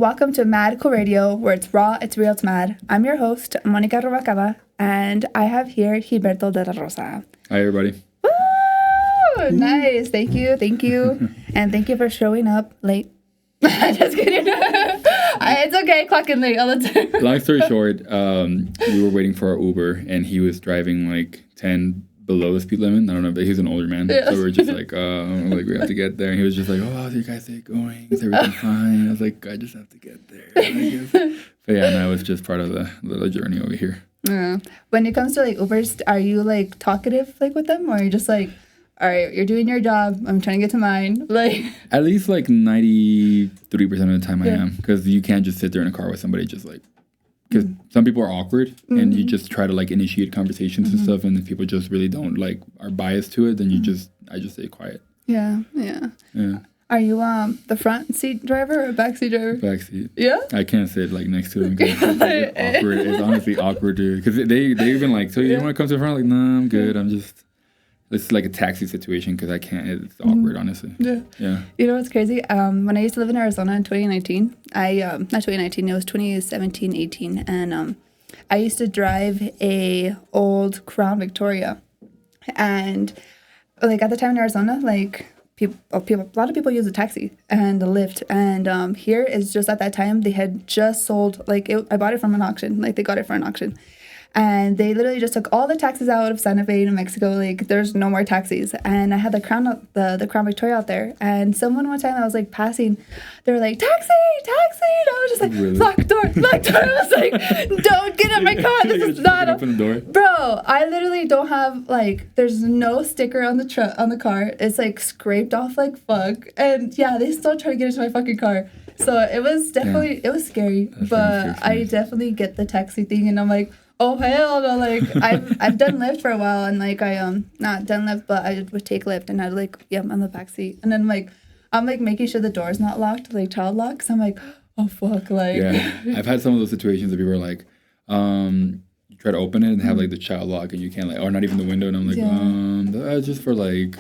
Welcome to M.A.A.D Cool Radio, where it's raw, it's real, it's mad. I'm your host, Monica Rubalcaba, and I have here Gilberto De La Rosa. Hi, everybody. Woo! Nice. Thank you. And thank you for showing up late. Just kidding. It's okay, clocking late all the time. Long story short, we were waiting for our Uber, and he was driving like 10 below the speed limit. I don't know, but he's an older man. Yeah. So we were just like we have to get there. And he was just like, how's your guys' day going? Is everything fine? I was like, I just have to get there, I guess. But yeah, no, it was just part of the little journey over here. Yeah. When it comes to like Ubers, are you like talkative like with them, or are you just like, all right, you're doing your job, I'm trying to get to mine? Like, at least like 93% of the time I am, because you can't just sit there in a car with somebody just like, because some people are awkward and you just try to like initiate conversations and stuff, and if people just really don't like are biased to it, then I just stay quiet. Yeah. Are you the front seat driver or back seat driver? Back seat. Yeah. I can't sit like next to them because it's awkward. It's honestly awkward, dude. Because they even like, so you don't want to come to the front? Like, nah, I'm good. I'm just. It's like a taxi situation because I can't. It's awkward, honestly. Yeah. You know what's crazy? When I used to live in Arizona in 2019, not 2019, it was 2017, 18, and I used to drive a old Crown Victoria, and like at the time in Arizona, like people, a lot of people use a taxi and a Lyft, and here is just at that time they had just sold I bought it from an auction, like they got it for an auction. And they literally just took all the taxis out of Santa Fe, New Mexico. Like, there's no more taxis. And I had the Crown Victoria out there. And someone one time I was like passing, they were like, taxi! And I was just like, really? Lock door. I was like, don't get in my car. This is not open the door. Bro, I literally don't have there's no sticker on the car. It's like scraped off like fuck. And yeah, they still try to get into my fucking car. So it was definitely it was scary. That's but I definitely get the taxi thing, and I'm like, oh hell no! Like I've done Lyft for a while, and like I not done Lyft, but I would take Lyft, and I'd I'm on the back seat, and then I'm making sure the door's not locked, like child lock. So I'm like, oh fuck, like. Yeah, I've had some of those situations that people are like, you try to open it and have like the child lock, and you can't or not even the window, and I'm like, that's just for like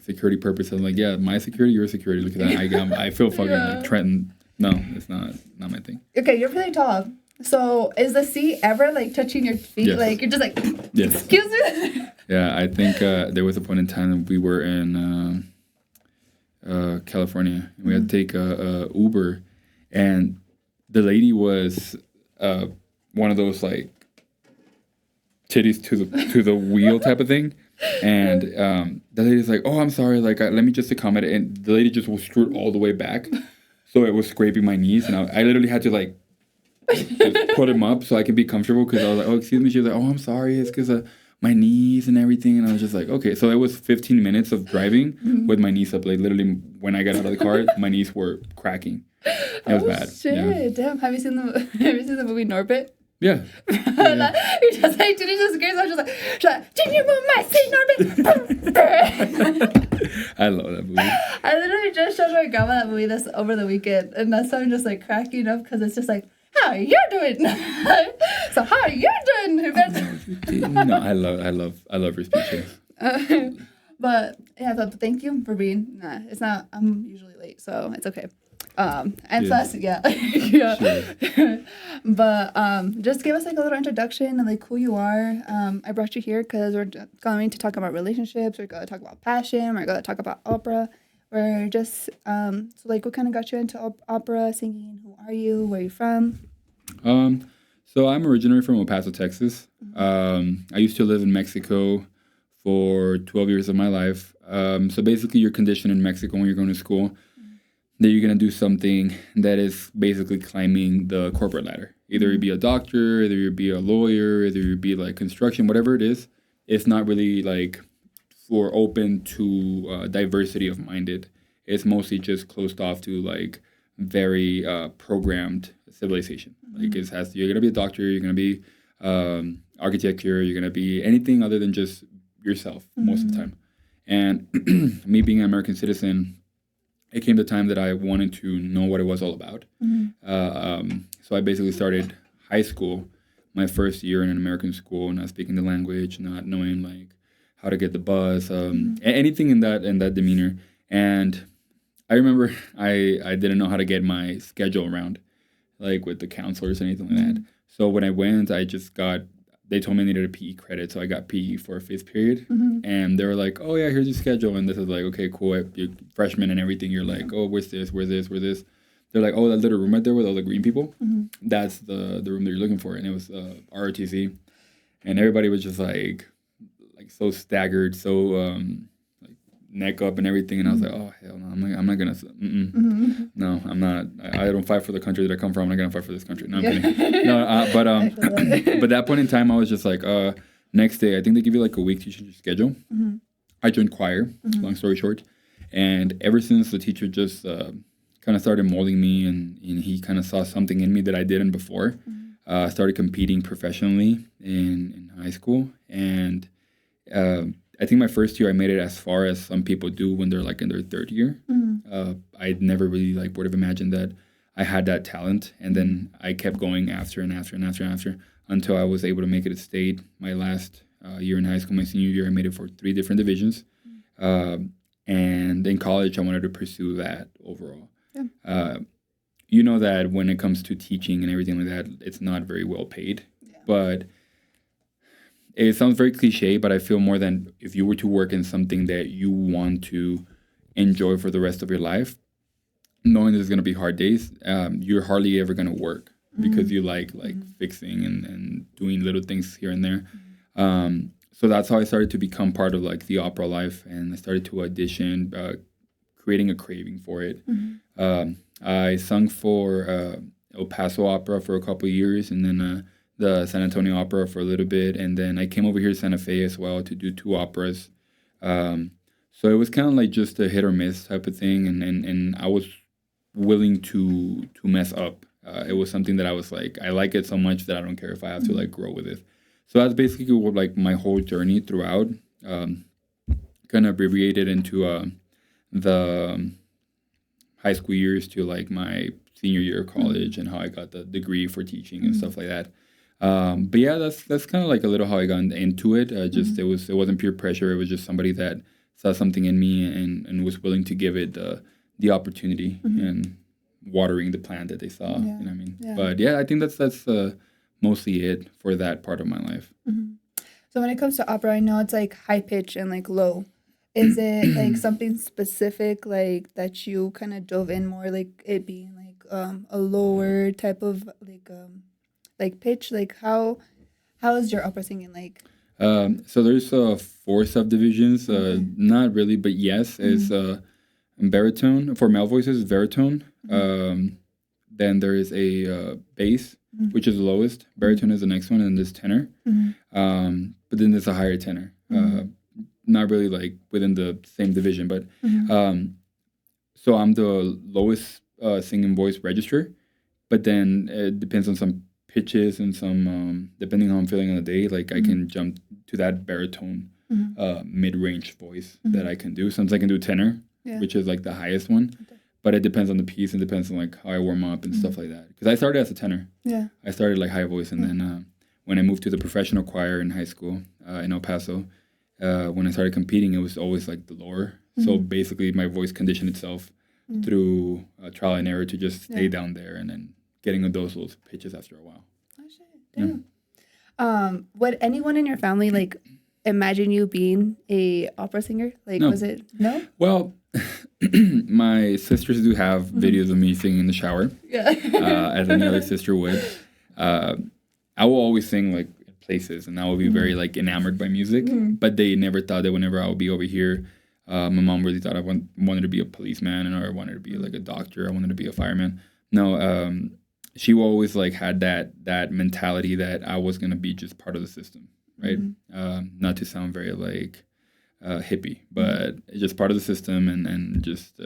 security purposes. I'm like, yeah, my security, your security. Look at that. I feel fucking like Trenton. No, it's not my thing. Okay, you're really tall. So is the seat ever touching your feet? Yes. Like you're just like, yes. Excuse me? Yeah, I think there was a point in time that we were in California, and we had to take a Uber, and the lady was one of those like titties to the wheel type of thing, and the lady's like, oh, I'm sorry, like let me just accommodate, and the lady just was screwed all the way back, so it was scraping my knees, and I literally had to just put him up so I can be comfortable, because I was like, oh, excuse me. She was like, oh, I'm sorry. It's because of my knees and everything. And I was just like, okay. So it was 15 minutes of driving with my knees up. Like literally when I got out of the car, my knees were cracking. It was bad. Shit. Yeah. Damn. Have you seen the movie Norbit? Yeah. You're just like, dude, it's just crazy. I was just like, did you move my seat, Norbit? I love that movie. I literally just showed my grandma that movie over the weekend. And that's why I'm just like cracking up, because it's just like, how are you doing? So how are you doing? No, I love your speeches. But yeah, but thank you for being. It's not. I'm usually late, so it's okay. And plus, yeah. Sure. But just give us a little introduction and who you are. I brought you here because we're going to talk about relationships. We're going to talk about passion. We're going to talk about opera. We're just what kind of got you into opera singing? Who are you? Where are you from? So I'm originally from El Paso, Texas. I used to live in Mexico for 12 years of my life. So basically, you're conditioned in Mexico when you're going to school that you're going to do something that is basically climbing the corporate ladder. Either you be a doctor, either you be a lawyer, either you be construction, whatever it is. It's not really for open to diversity of minded. It's mostly just closed off to very programmed civilization. You're gonna be a doctor, you're gonna be architecture, you're gonna be anything other than just yourself most of the time. And me being an American citizen, it came the time that I wanted to know what it was all about. So I basically started high school, my first year in an American school, not speaking the language, not knowing how to get the bus, anything in that demeanor. And I remember I didn't know how to get my schedule around. like with the counselors or anything like that. So when I went, they told me I needed a PE credit, so I got PE for a 5th period. And they were like, oh yeah, here's your schedule. And this is like, okay, cool. You're freshman and everything. You're like, oh, where's this? Where's this? Where's this? They're like, oh, that little room right there with all the green people. That's the room that you're looking for. And it was ROTC. And everybody was just like so staggered, so like neck up and everything. And I was like, oh hell no, I'm not gonna. No, I'm not. I don't fight for the country that I come from. I'm not gonna fight for this country. No, I'm kidding. No, but that point in time, I was just like, next day, I think they give you like a week to change your schedule. I joined choir. Long story short, and ever since the teacher just kind of started molding me, and he kind of saw something in me that I didn't before. I started competing professionally in high school, and I think my first year I made it as far as some people do when they're like in their 3rd year. I'd never really like would have imagined that I had that talent, and then I kept going after and after and after and after until I was able to make it at state. My last year in high school, my senior year, I made it for 3 different divisions, and in college I wanted to pursue that overall. You know that when it comes to teaching and everything like that, it's not very well paid, but it sounds very cliche, but I feel more than if you were to work in something that you want to enjoy for the rest of your life, knowing there's going to be hard days, you're hardly ever going to work because you like fixing and doing little things here and there. So that's how I started to become part of like the opera life, and I started to audition, creating a craving for it. I sung for El Paso Opera for a couple of years, and then the San Antonio Opera for a little bit, and then I came over here to Santa Fe as well to do 2 operas. So it was kind of like just a hit or miss type of thing, and I was willing to mess up. It was something that I was like, I like it so much that I don't care if I have to like grow with it. So that's basically what like my whole journey throughout, kind of abbreviated into the high school years to like my senior year of college, and how I got the degree for teaching and stuff like that. But yeah, that's kind of like a little how I got into it. It wasn't peer pressure. It was just somebody that saw something in me and was willing to give it the opportunity and watering the plant that they saw. You know what I mean? Yeah. But yeah, I think that's mostly it for that part of my life. So when it comes to opera, I know it's like high pitch and like low. Is it like something specific like that you kind of dove in more, like it being like a lower type of like pitch? Like how is your opera singing like? So there's 4 subdivisions. Not really, but yes, it's baritone for male voices. Baritone. Then there is a bass, which is the lowest. Baritone is the next one, and this tenor. But then there's a higher tenor. Not really like within the same division, but so I'm the lowest singing voice register, but then it depends on some pitches and some depending on how I'm feeling on the day, like I can jump to that baritone mid-range voice that I can do. Sometimes I can do tenor, which is like the highest one, but it depends on the piece and depends on like how I warm up and stuff like that, because I started as a tenor. I started like high voice, and then when I moved to the professional choir in high school in El Paso, when I started competing, it was always like the lower. So basically my voice conditioned itself through trial and error to just stay down there, and then getting those little pitches after a while. Oh shit! Damn. Would anyone in your family like imagine you being a opera singer? Like, No. Was it no? Well, my sisters do have videos of me singing in the shower, as any other sister would. I will always sing like in places, and I will be very like enamored by music. But they never thought that whenever I would be over here, my mom really thought I wanted to be a policeman, or I wanted to be like a doctor. I wanted to be a fireman. No, she always like had that mentality that I was gonna be just part of the system, right? Not to sound very like hippie, but just part of the system, and just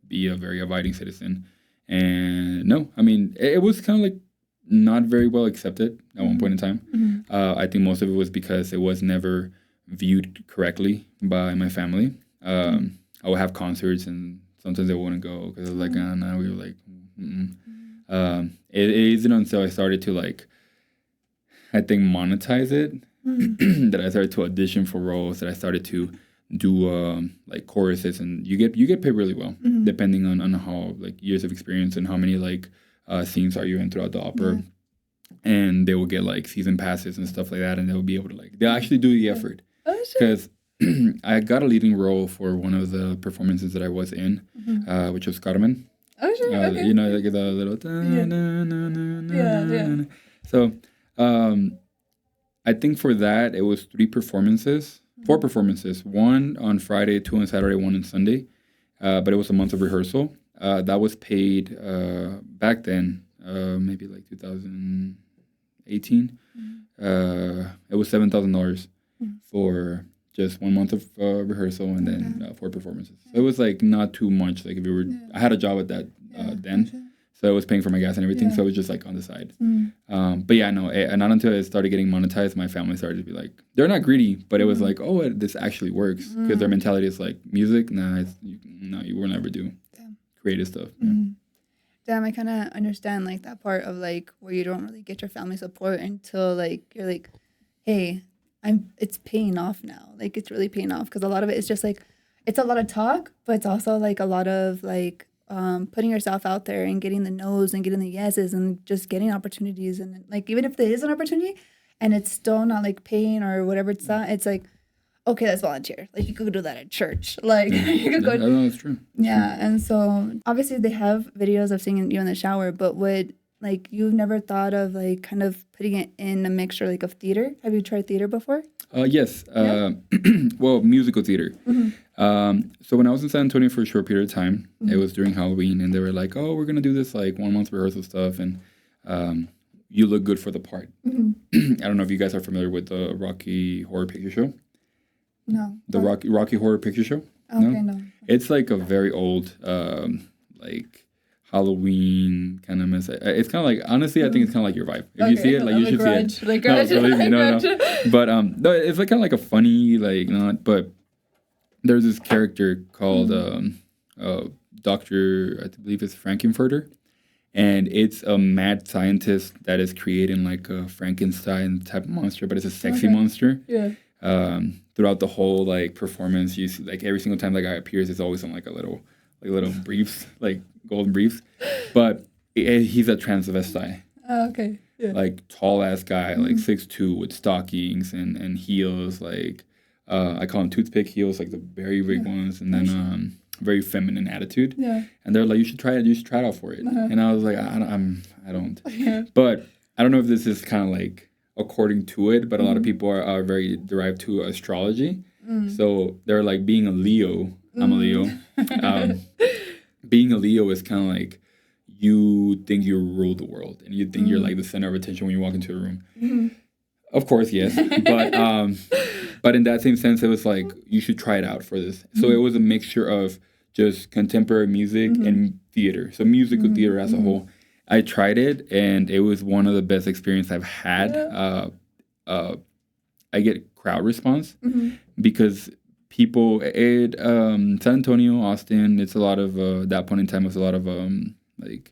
be a very abiding citizen. And no, I mean it was kind of like not very well accepted at one point in time. I think most of it was because it was never viewed correctly by my family. I would have concerts, and sometimes they wouldn't go because I was like, no, we were like, it isn't until I started to like, I think, monetize it that I started to audition for roles, that I started to do like choruses, and you get paid really well depending on how like years of experience and how many like scenes are you in throughout the opera. And they will get like season passes and stuff like that, and they'll be able to they'll actually do the effort. Because I got a leading role for one of the performances that I was in, which was Carmen. Oh, sure. Okay. You know, like the little. So, I think for that it was 4 performances. 1 on Friday, 2 on Saturday, 1 on Sunday. But it was a month of rehearsal. That was paid back then, maybe like 2018. It was $7,000 for just 1 month of rehearsal and then 4 performances. So it was like not too much. Like if you were, I had a job at that then, so I was paying for my gas and everything. So it was just like on the side. But yeah, no, and not until it started getting monetized, my family started to be like, they're not greedy, but it was like, oh, this actually works, because their mentality is like, music, you will never do creative stuff. Damn, I kind of understand like that part of like where you don't really get your family support until like you're like, hey, it's paying off now. Like it's really paying off, because a lot of it is just like, it's a lot of talk, but it's also like a lot of like putting yourself out there and getting the no's and getting the yeses and just getting opportunities. And like, even if there is an opportunity and it's still not like paying or whatever it's not, it's like, okay, that's volunteer. Like you could do that at church. Like you could go. I know, that's true. Yeah, and so obviously they have videos of singing you in the shower, but would like you've never thought of like kind of putting it in a mixture like of theater? Have you tried theater before? Yes. Well, musical theater. So when I was in San Antonio for a short period of time, it was during Halloween, and they were like, "Oh, we're gonna do this like 1 month rehearsal stuff, and you look good for the part." I don't know if you guys are familiar with the Rocky Horror Picture Show. No. The Rocky Horror Picture Show? Okay, no. It's like a very old, like Halloween kind of mess. It's kind of like, honestly, I think it's kind of like your vibe. If you see it, like you should see it. Like, no, believe me, no. But no, it's like kind of like a funny, like not. But there's this character called Doctor, I believe it's Frankenfurter, and it's a mad scientist that is creating like a Frankenstein type of monster, but it's a sexy monster. Yeah. Throughout the whole like performance, you see like every single time that guy appears, it's always on like little briefs, like golden briefs, but he's a transvestite. Oh, okay. Yeah. Like tall ass guy, like 6'2" with stockings and heels, like I call them toothpick heels, like the very big ones, and then very feminine attitude. Yeah. And they're like, you should try it. You should try it out for it. And I was like, I don't. Yeah. But I don't know if this is kind of like according to it, but a lot of people are very derived to astrology. So they're like, being a Leo, I'm a Leo. Being a Leo is kind of like, you think you rule the world, and you think you're like the center of attention when you walk into a room. Of course, yes. But in that same sense, it was like, you should try it out for this. So it was a mixture of just contemporary music and theater. So musical theater as a whole. I tried it, and it was one of the best experiences I've had. I get crowd response because people San Antonio, Austin, it's a lot of at that point in time, it was a lot of like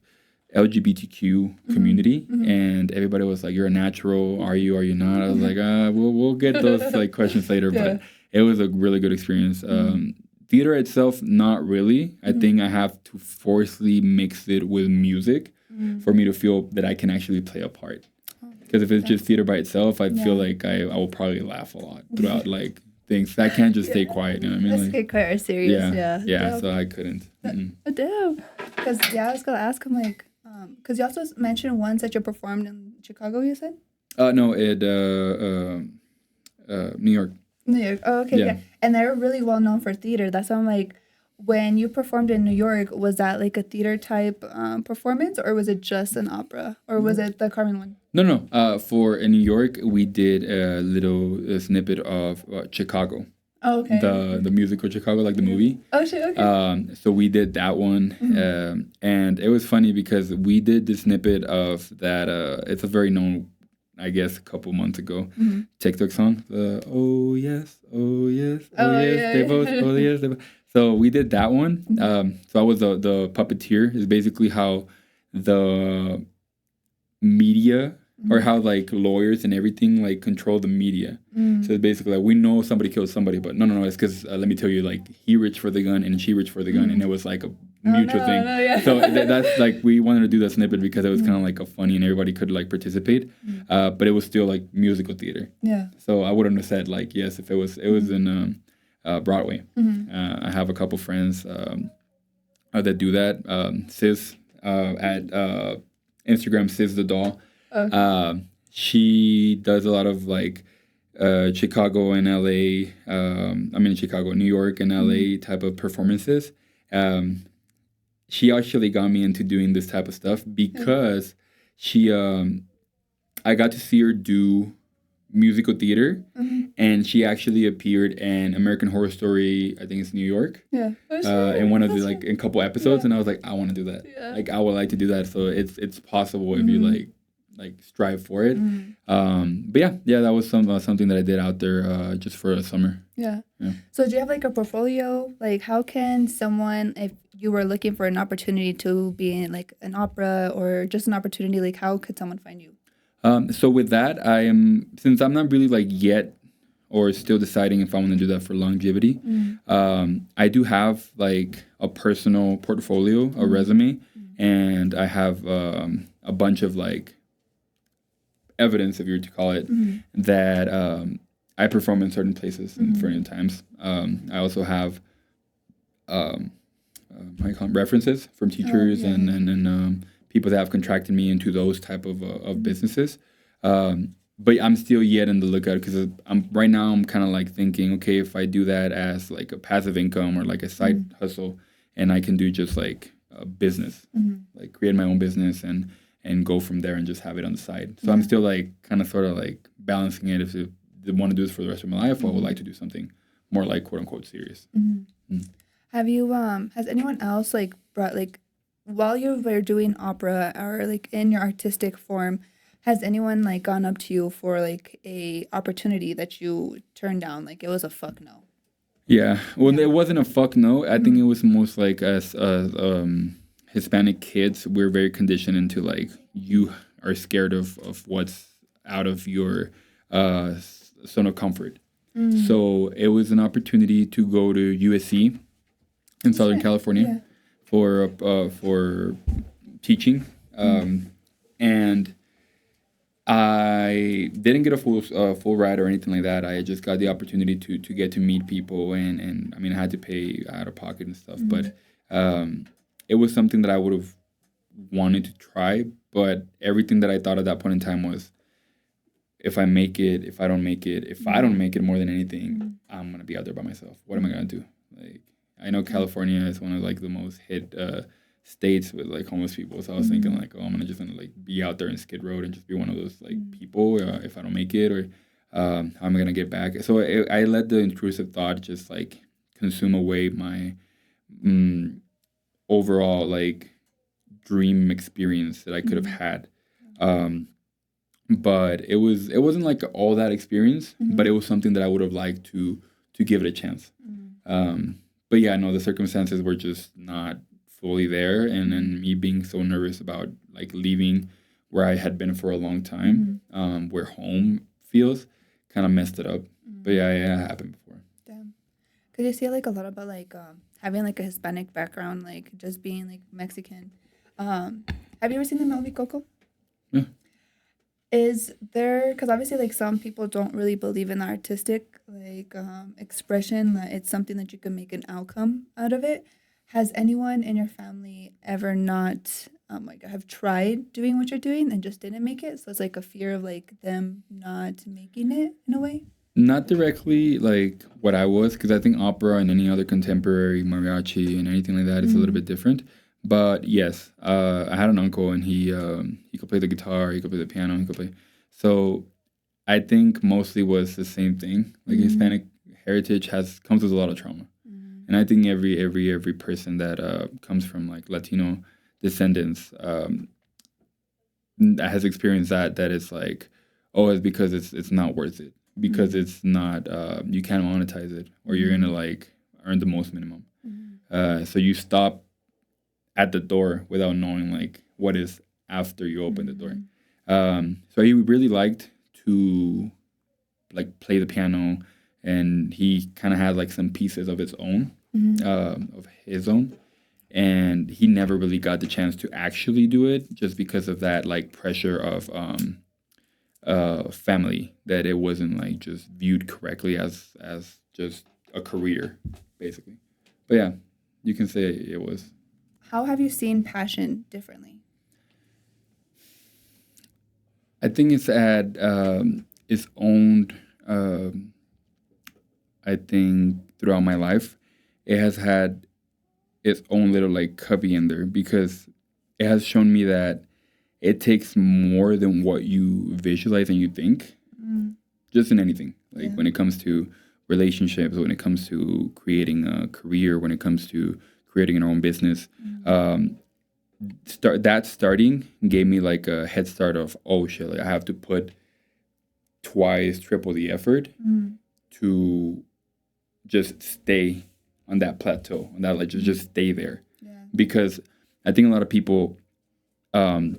LGBTQ community, and everybody was like, "You're a natural. Are you? Are you not?" I was like, we'll get those like questions later, but it was a really good experience. Theater itself, not really. I think I have to forcefully mix it with music for me to feel that I can actually play a part. Because if it's just theater by itself, I feel like I will probably laugh a lot throughout like things. I can't just stay quiet. You know what I mean? Let's get quite serious. Yeah. So I couldn't. Damn. Because I was gonna ask him like, because you also mentioned once that you performed in Chicago. You said? No, New York. New York. Oh, okay. Yeah. And they're really well known for theater. That's why I'm like, when you performed in New York, was that like a theater type performance, or was it just an opera, or was it the Carmen one? No. For in New York, we did a little snippet of Chicago. Oh, okay. The musical Chicago, like the movie. Oh, shit, okay. So we did that one. And it was funny because we did the snippet of that. It's a very known, I guess, a couple months ago, TikTok song. Oh, yes, oh, yes, oh, yes, they both, oh, yes, they both. So we did that one. So I was the puppeteer. Is basically how the media or how like lawyers and everything like control the media. So it's basically like, we know somebody killed somebody, but no, it's because let me tell you, like he reached for the gun and she reached for the gun, and it was like mutual thing. No, yeah. So that's like, we wanted to do that snippet because it was kind of like a funny and everybody could like participate, but it was still like musical theater. Yeah. So I wouldn't have said like yes if it was in Broadway. I have a couple friends that do that. Sis at Instagram, Sis the Doll. Okay. She does a lot of like Chicago and LA. Chicago, New York, and LA type of performances. She actually got me into doing this type of stuff because I got to see her do musical theater, and she actually appeared in American Horror Story. I think it's New York. Yeah. In one of the like in a couple episodes, and I was like, I want to do that. Yeah. Like I would like to do that. So it's possible if you like strive for it. But yeah, that was something that I did out there just for a summer. Yeah. Yeah. So do you have like a portfolio? Like how can someone, if you were looking for an opportunity to be in like an opera or just an opportunity, like how could someone find you? So with that, since I'm not really like yet or still deciding if I want to do that for longevity, I do have like a personal portfolio, a resume, and I have a bunch of like evidence, if you were to call it, that I perform in certain places and certain times. I also have references from teachers and people that have contracted me into those type of businesses. But I'm still yet in the lookout because right now I'm kind of like thinking, okay, if I do that as like a passive income or like a side hustle, and I can do just like a business, like create my own business and go from there and just have it on the side. So I'm still like kind of sort of like balancing it. If I want to do this for the rest of my life, I would like to do something more like quote unquote serious. Have you has anyone else like brought like while you were doing opera or like in your artistic form, has anyone like gone up to you for like a opportunity that you turned down? Like it was a fuck no. Yeah. Well, it wasn't a fuck no. I think it was most like as Hispanic kids, we're very conditioned into like you are scared of what's out of your zone of comfort. So it was an opportunity to go to USC in Southern California for teaching, and I didn't get a full ride or anything like that. I just got the opportunity to get to meet people, and I mean I had to pay out of pocket and stuff, but it was something that I would have wanted to try. But everything that I thought at that point in time was, if I make it, if I don't make it, if I don't make it more than anything, I'm gonna be out there by myself. What am I gonna do? Like I know California is one of like the most hit states with like homeless people. So I was thinking like, oh, I'm gonna like be out there in Skid Row and just be one of those like people if I don't make it, or how am I gonna get back? So I let the intrusive thought just like consume away my overall like dream experience that I could have had. But it wasn't like all that experience, but it was something that I would have liked to give it a chance. But yeah, no, the circumstances were just not fully there, and then me being so nervous about like leaving where I had been for a long time, where home feels, kind of messed it up. But yeah, it happened before. Damn. Could you say like a lot about like having like a Hispanic background, like just being like Mexican? Have you ever seen the movie Coco? Yeah. Is there, because obviously like some people don't really believe in the artistic like expression, that it's something that you can make an outcome out of it. Has anyone in your family ever not like have tried doing what you're doing and just didn't make it? So it's like a fear of like them not making it in a way? Not directly like what I was, because I think opera and any other contemporary mariachi and anything like that is a little bit different. But yes, I had an uncle, and he could play the guitar, he could play the piano, he could play. So I think mostly was the same thing. Like Hispanic heritage comes with a lot of trauma, and I think every person that comes from like Latino descendants that has experienced that it's like, oh, it's because it's not worth it, because it's not you can't monetize it, or you're gonna like earn the most minimum. So you stop at the door without knowing like what is after you open the door. So he really liked to like play the piano, and he kind of had like some pieces of his own, and he never really got the chance to actually do it just because of that like pressure of family, that it wasn't like just viewed correctly as just a career basically. But yeah, you can say it was. How have you seen passion differently? I think it's at its own. I think throughout my life, it has had its own little like cubby in there, because it has shown me that it takes more than what you visualize and you think, just in anything. Like when it comes to relationships, when it comes to creating a career, when it comes to creating your own business. Starting gave me like a head start of, oh shit, like I have to put twice, triple the effort to just stay on that plateau, on that like just stay there. Yeah. Because I think a lot of people, when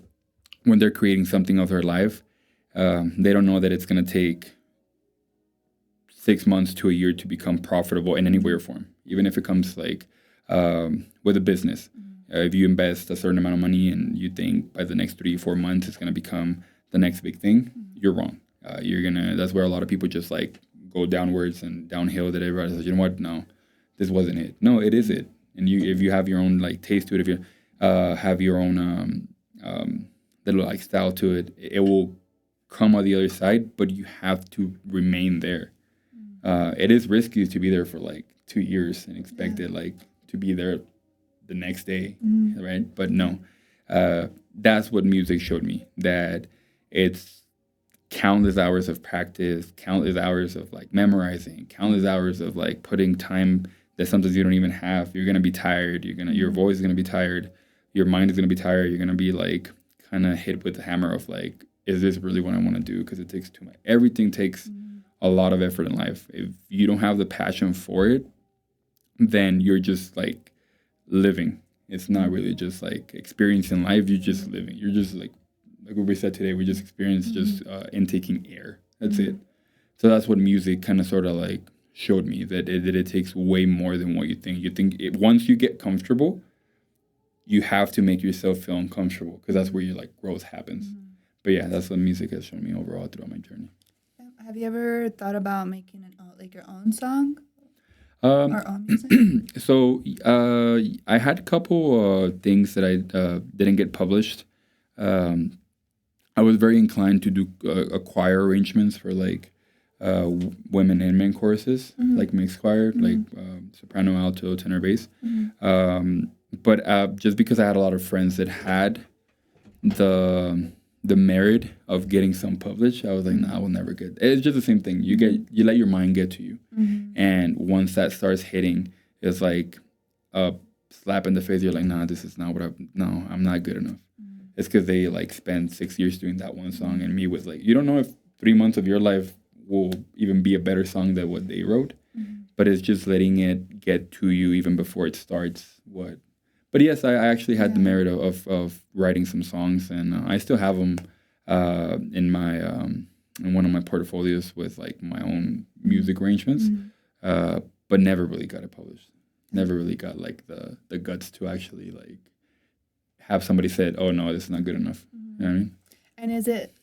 they're creating something of their life, they don't know that it's gonna take 6 months to a year to become profitable in any way or form. Even if it comes like with a business. If you invest a certain amount of money and you think by the next 3-4 months it's gonna become the next big thing, you're wrong. That's where a lot of people just like go downwards and downhill, that everybody says, you know what, no, this wasn't it. No, it is it. And if you have your own like taste to it, if you have your own little like style to it, it will come on the other side, but you have to remain there. It is risky to be there for like 2 years and expect it like to be there the next day, right? But no, that's what music showed me, that it's countless hours of practice, countless hours of like memorizing, countless hours of like putting time that sometimes you don't even have. You're gonna be tired. Your voice is gonna be tired. Your mind is gonna be tired. You're gonna be like kind of hit with the hammer of like, is this really what I want to do? Because it takes too much. Everything takes a lot of effort in life. If you don't have the passion for it, then you're just like living. It's not really just like experiencing life. You're just living. You're just like what we said today, we just experienced just intaking air. That's it. So that's what music kind of sort of like showed me, that it takes way more than what you think. You think once you get comfortable, you have to make yourself feel uncomfortable, because that's where your like growth happens. But yeah, that's what music has shown me overall throughout my journey. Have you ever thought about making like your own song? Or own music? So I had a couple things that I didn't get published. I was very inclined to do choir arrangements for like women and men choruses, like mixed choir, like soprano, alto, tenor, bass. But just because I had a lot of friends that had the merit of getting some published, I was like, nah, I will never get. It's just the same thing. You let your mind get to you, and once that starts hitting, it's like a slap in the face. You're like, nah, this is not what I'm not good enough. It's because they like spend 6 years doing that one song, and me was like, you don't know if 3 months of your life will even be a better song than what they wrote, but it's just letting it get to you even before it starts. But yes, I actually had the merit of writing some songs, and I still have them in my in one of my portfolios with like my own music arrangements, but never really got it published. Never really got like the guts to actually like have somebody said, oh no, this is not good enough. You know what I mean? And is it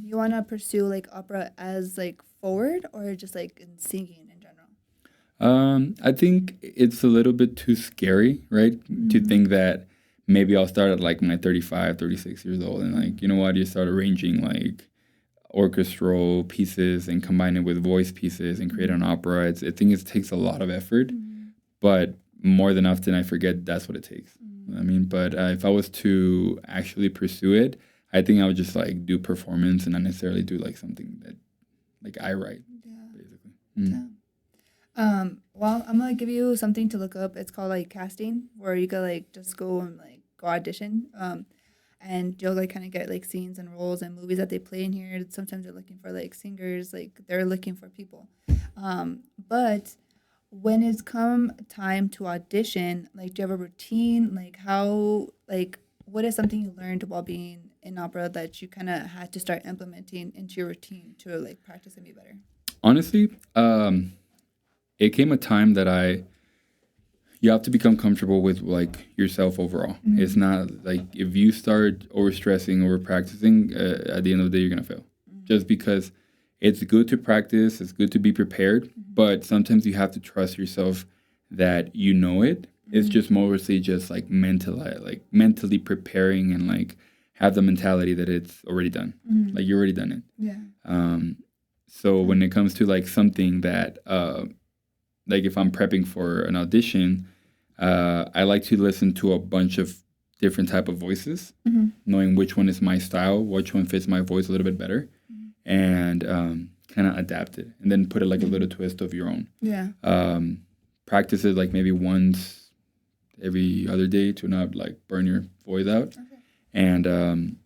you want to pursue like opera as like forward, or just like in singing in general? I think it's a little bit too scary, right? To think that maybe I'll start at like when I'm 35, 36 years old, and like, you know what, you start arranging like orchestral pieces and combine it with voice pieces and create an opera. I think it takes a lot of effort, but more than often I forget that's what it takes. I mean, but if I was to actually pursue it, I think I would just like do performance and not necessarily do like something that like I write, basically. Well, I'm gonna give you something to look up. It's called like casting, where you could like just go and like go audition. And you'll like kind of get like scenes and roles and movies that they play in here. Sometimes they're looking for like singers, like they're looking for people. But when it's come time to audition, like, do you have a routine? Like, what is something you learned while being in opera that you kind of had to start implementing into your routine to like practice and be better? Honestly, it came a time that I you have to become comfortable with like yourself overall. Mm-hmm. It's not like if you start over stressing, over practicing, at the end of the day you're gonna fail. Mm-hmm. Just because it's good to practice, it's good to be prepared, mm-hmm. but sometimes you have to trust yourself that you know it. Mm-hmm. It's just mostly just like mentally preparing and like have the mentality that it's already done. Mm-hmm. Like you already done it. Yeah. So when it comes to like something that like if I'm prepping for an audition, I like to listen to a bunch of different type of voices, mm-hmm. knowing which one is my style, which one fits my voice a little bit better, mm-hmm. and kind of adapt it, and then put it like mm-hmm. a little twist of your own. Yeah. Practice it like maybe once every other day to not like burn your voice out. Okay. And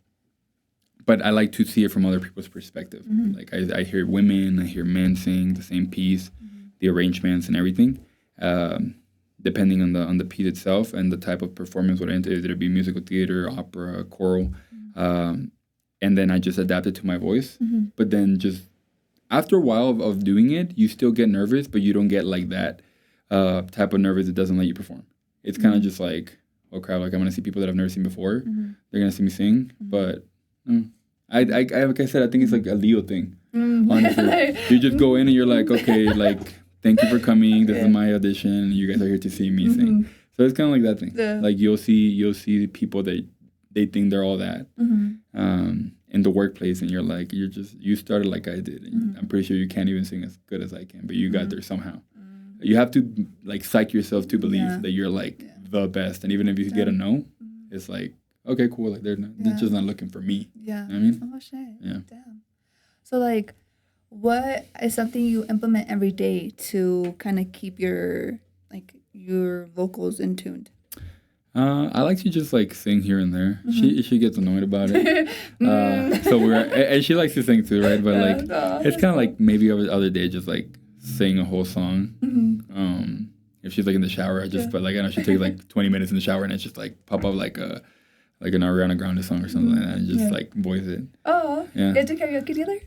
but I like to see it from other people's perspective. Mm-hmm. Like I hear women, I hear men sing the same piece. Mm-hmm. The arrangements and everything, depending on the piece itself and the type of performance, whether it be musical theater, opera, choral, mm-hmm. And then I just adapt it to my voice. Mm-hmm. But then just after a while of doing it, you still get nervous, but you don't get like that type of nervous that doesn't let you perform. It's kind of mm-hmm. just like, oh crap, like I'm gonna see people that I've never seen before. Mm-hmm. They're gonna see me sing, mm-hmm. but I like I said, I think it's like a Leo thing. Mm-hmm. Honestly, you just go in and you're like, okay, like. Thank you for coming. This is my audition. You guys are here to see me mm-hmm. sing. So it's kind of like that thing. Yeah. Like you'll see people that they think they're all that mm-hmm. In the workplace, and you're like you started like I did. And mm-hmm. I'm pretty sure you can't even sing as good as I can, but you mm-hmm. got there somehow. Mm-hmm. You have to like psych yourself to believe that you're like the best, and even if you get a no, mm-hmm. it's like okay, cool. Like they're just not looking for me. Yeah. You know what I mean? Oh shit. Yeah. Damn. So like. What is something you implement every day to kind of keep your vocals in tuned? I like to just like sing here and there. Mm-hmm. She gets annoyed about it. So and she likes to sing too, right? But like it's kind of like maybe the other day just like sing a whole song. Mm-hmm. If she's like in the shower, I just but like I know she takes like 20 minutes in the shower and it's just like pop up like an Ariana Grande song or something like that and just like voice it. Oh, yeah. You get to karaoke together?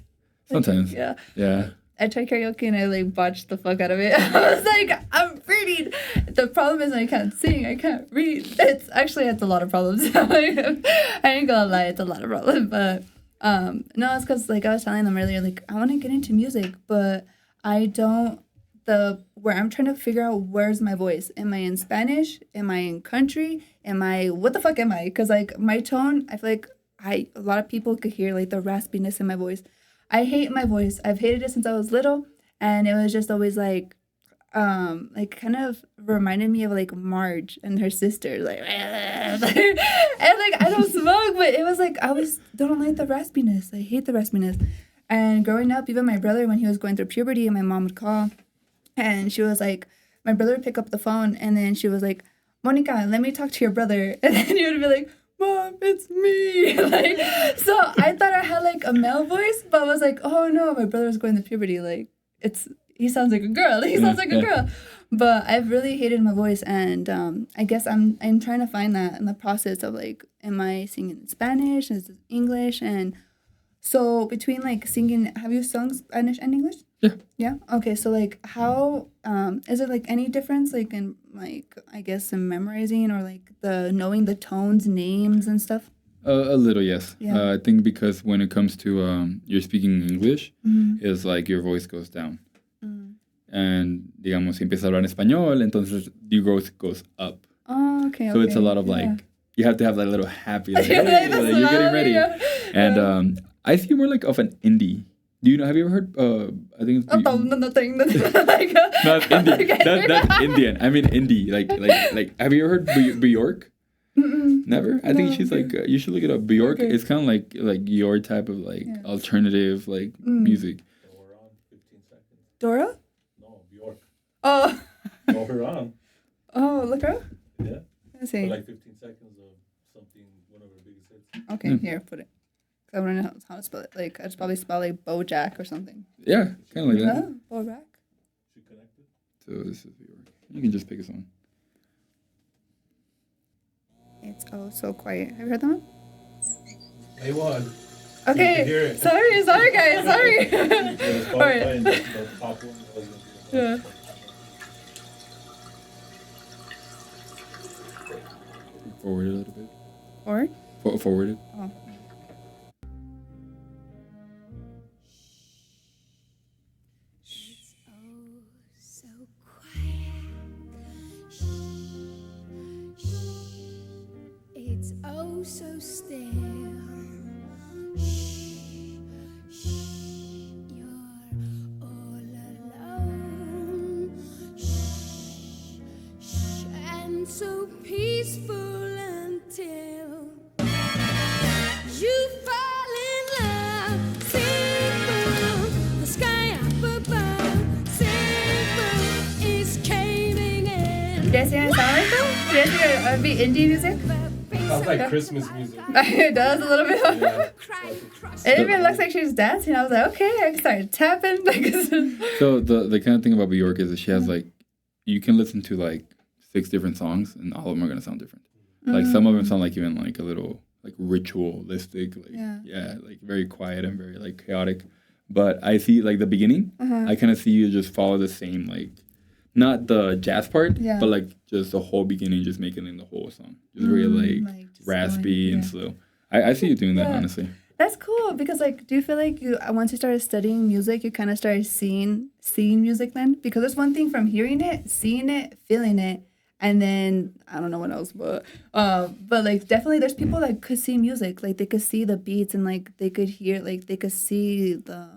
Sometimes. Yeah. Yeah. I tried karaoke and I like botched the fuck out of it. I was like, I'm reading. The problem is I can't sing. I can't read. It's a lot of problems. I ain't gonna lie, it's a lot of problems. But no, it's because like I was telling them earlier, like I want to get into music, but I don't. Where I'm trying to figure out where's my voice. Am I in Spanish? Am I in country? What the fuck am I? Because like my tone, I feel like a lot of people could hear like the raspiness in my voice. I hate my voice. I've hated it since I was little, and it was just always like kind of reminded me of like Marge and her sister, like and like I don't smoke, but it was like I always don't like the raspiness. I hate the raspiness. And growing up, even my brother, when he was going through puberty, my mom would call, and she was like, my brother would pick up the phone, and then she was like, Monica, let me talk to your brother, and then he would be like, Mom, it's me. Like, so I thought I had like a male voice, but I was like, oh no, my brother's going through puberty. Like, he sounds like a girl. He sounds like a girl. But I've really hated my voice, and I guess I'm trying to find that in the process of like, am I singing in Spanish? Is it English? And so between like singing, have you sung Spanish and English? Yeah. Yeah. Okay. So like, how is it like any difference like in like I guess in memorizing or like the knowing the tones, names, and stuff? A little, yes. Yeah. I think because when it comes to you're speaking English, it's like your voice goes down. And digamos, si empiezas a hablar en español, entonces your voice goes up. Oh, okay. So it's a lot of like, you have to have that little happy, like, hey, like you're getting ready. Yeah. And I see more like of an indie. Do you know? Have you ever heard? I think it's like, no, that's Indian. That's Indian. I mean indie. Like. Have you ever heard Bjork? Never. I think she's like. You should look it up. Bjork. Okay. It's kind of like your type of like alternative like music. Dora on 15 seconds. Dora? No, Bjork. Oh. Go her on. Oh, look her up. Yeah. Let's see. For like 15 seconds of something, one of her biggest hits. Okay, here, put it. I don't know how to spell it. Like, I'd probably spell like Bojack or something. Yeah, kind of like that. Bojack. She connected. So this is Bjork. You can just pick a song. It's oh so quiet. Have you heard that one? Hey, one. Okay. Sorry, guys. Sorry. All right. Yeah. forward it a little bit. Or? Forward it. Oh. It's oh so quiet. Shh, shh. It's oh so still. Shh, shh. You're all alone. Shh, shh. And so peaceful until you fall in love. Simple, the sky up above. Simple is caving in. You guys see what I sound like though? Do you guys think I'd be indie music? Sounds like Christmas music. It does a little bit. Yeah. It even looks like she's dancing. I was like, okay, I can start tapping. So the kind of thing about Bjork is that she has like, you can listen to like 6 different songs and all of them are gonna sound different. Like some of them sound like even like a little like ritualistic, like like very quiet and very like chaotic. But I see like the beginning, I kind of see you just follow the same like, not the jazz part, but like just the whole beginning, just making it the whole song, just very like just raspy going, and slow. I see you doing that honestly. That's cool because like, do you feel like you once you started studying music, you kind of started seeing music then? Because there's one thing from hearing it, seeing it, feeling it, and then I don't know what else, but like definitely there's people that could see music, like they could see the beats and like they could hear, like they could see the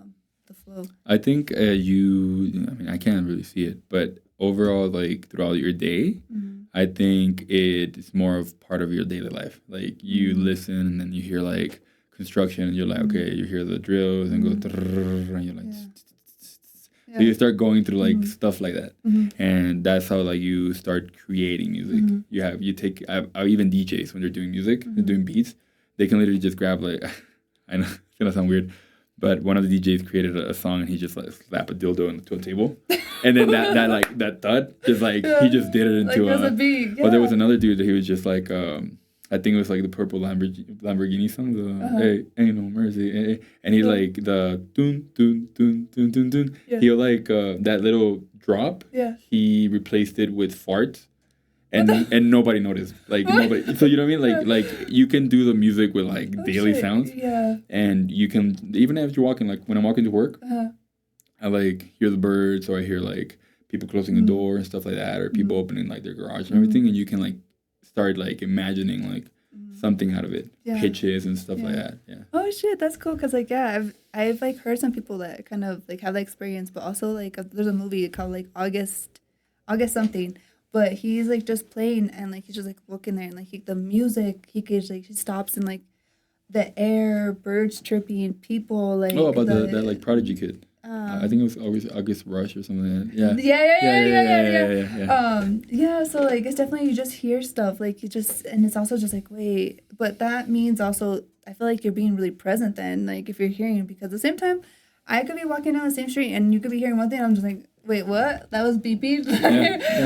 flow. I think I mean, I can't really see it, but overall, like throughout your day, I think it's more of part of your daily life. Like you listen and then you hear like construction and you're like, okay, you hear the drills and go, and you're like, so you start going through like stuff like that. And that's how like you start creating music. You take even DJs when they're doing music, they're doing beats, they can literally just grab like, I know it's gonna sound weird, but one of the DJs created a song and he just like slapped a dildo into a table. And then that thud, just like, he just did it into like a beat. Well, there was another dude that he was just like, I think it was like the Purple Lamborghini song, hey, ain't no mercy. And he like, the dun, dun, dun, dun, dun, dun. He like, that little drop, he replaced it with farts. And nobody noticed, like nobody. So you know what I mean? Like you can do the music with like daily sounds. Yeah. And you can, even if you're walking, like when I'm walking to work, I like hear the birds, or I hear like people closing the door and stuff like that, or people opening like their garage and everything, and you can like start like imagining like something out of it, pitches and stuff like that. Yeah. Oh shit, that's cool. Cause like I've like heard some people that kind of like have that experience, but also like there's a movie called like August something. But he's like just playing and like he's just like looking there and like the music he could like he stops and like the air, birds chirping, people like. Oh, about that like Prodigy kid. I think it was always August Rush or something like that. Yeah. So like it's definitely you just hear stuff like you just, and it's also just like wait, but that means also I feel like you're being really present then, like if you're hearing, because at the same time I could be walking down the same street and you could be hearing one thing and I'm just like, wait, what? That was beeping?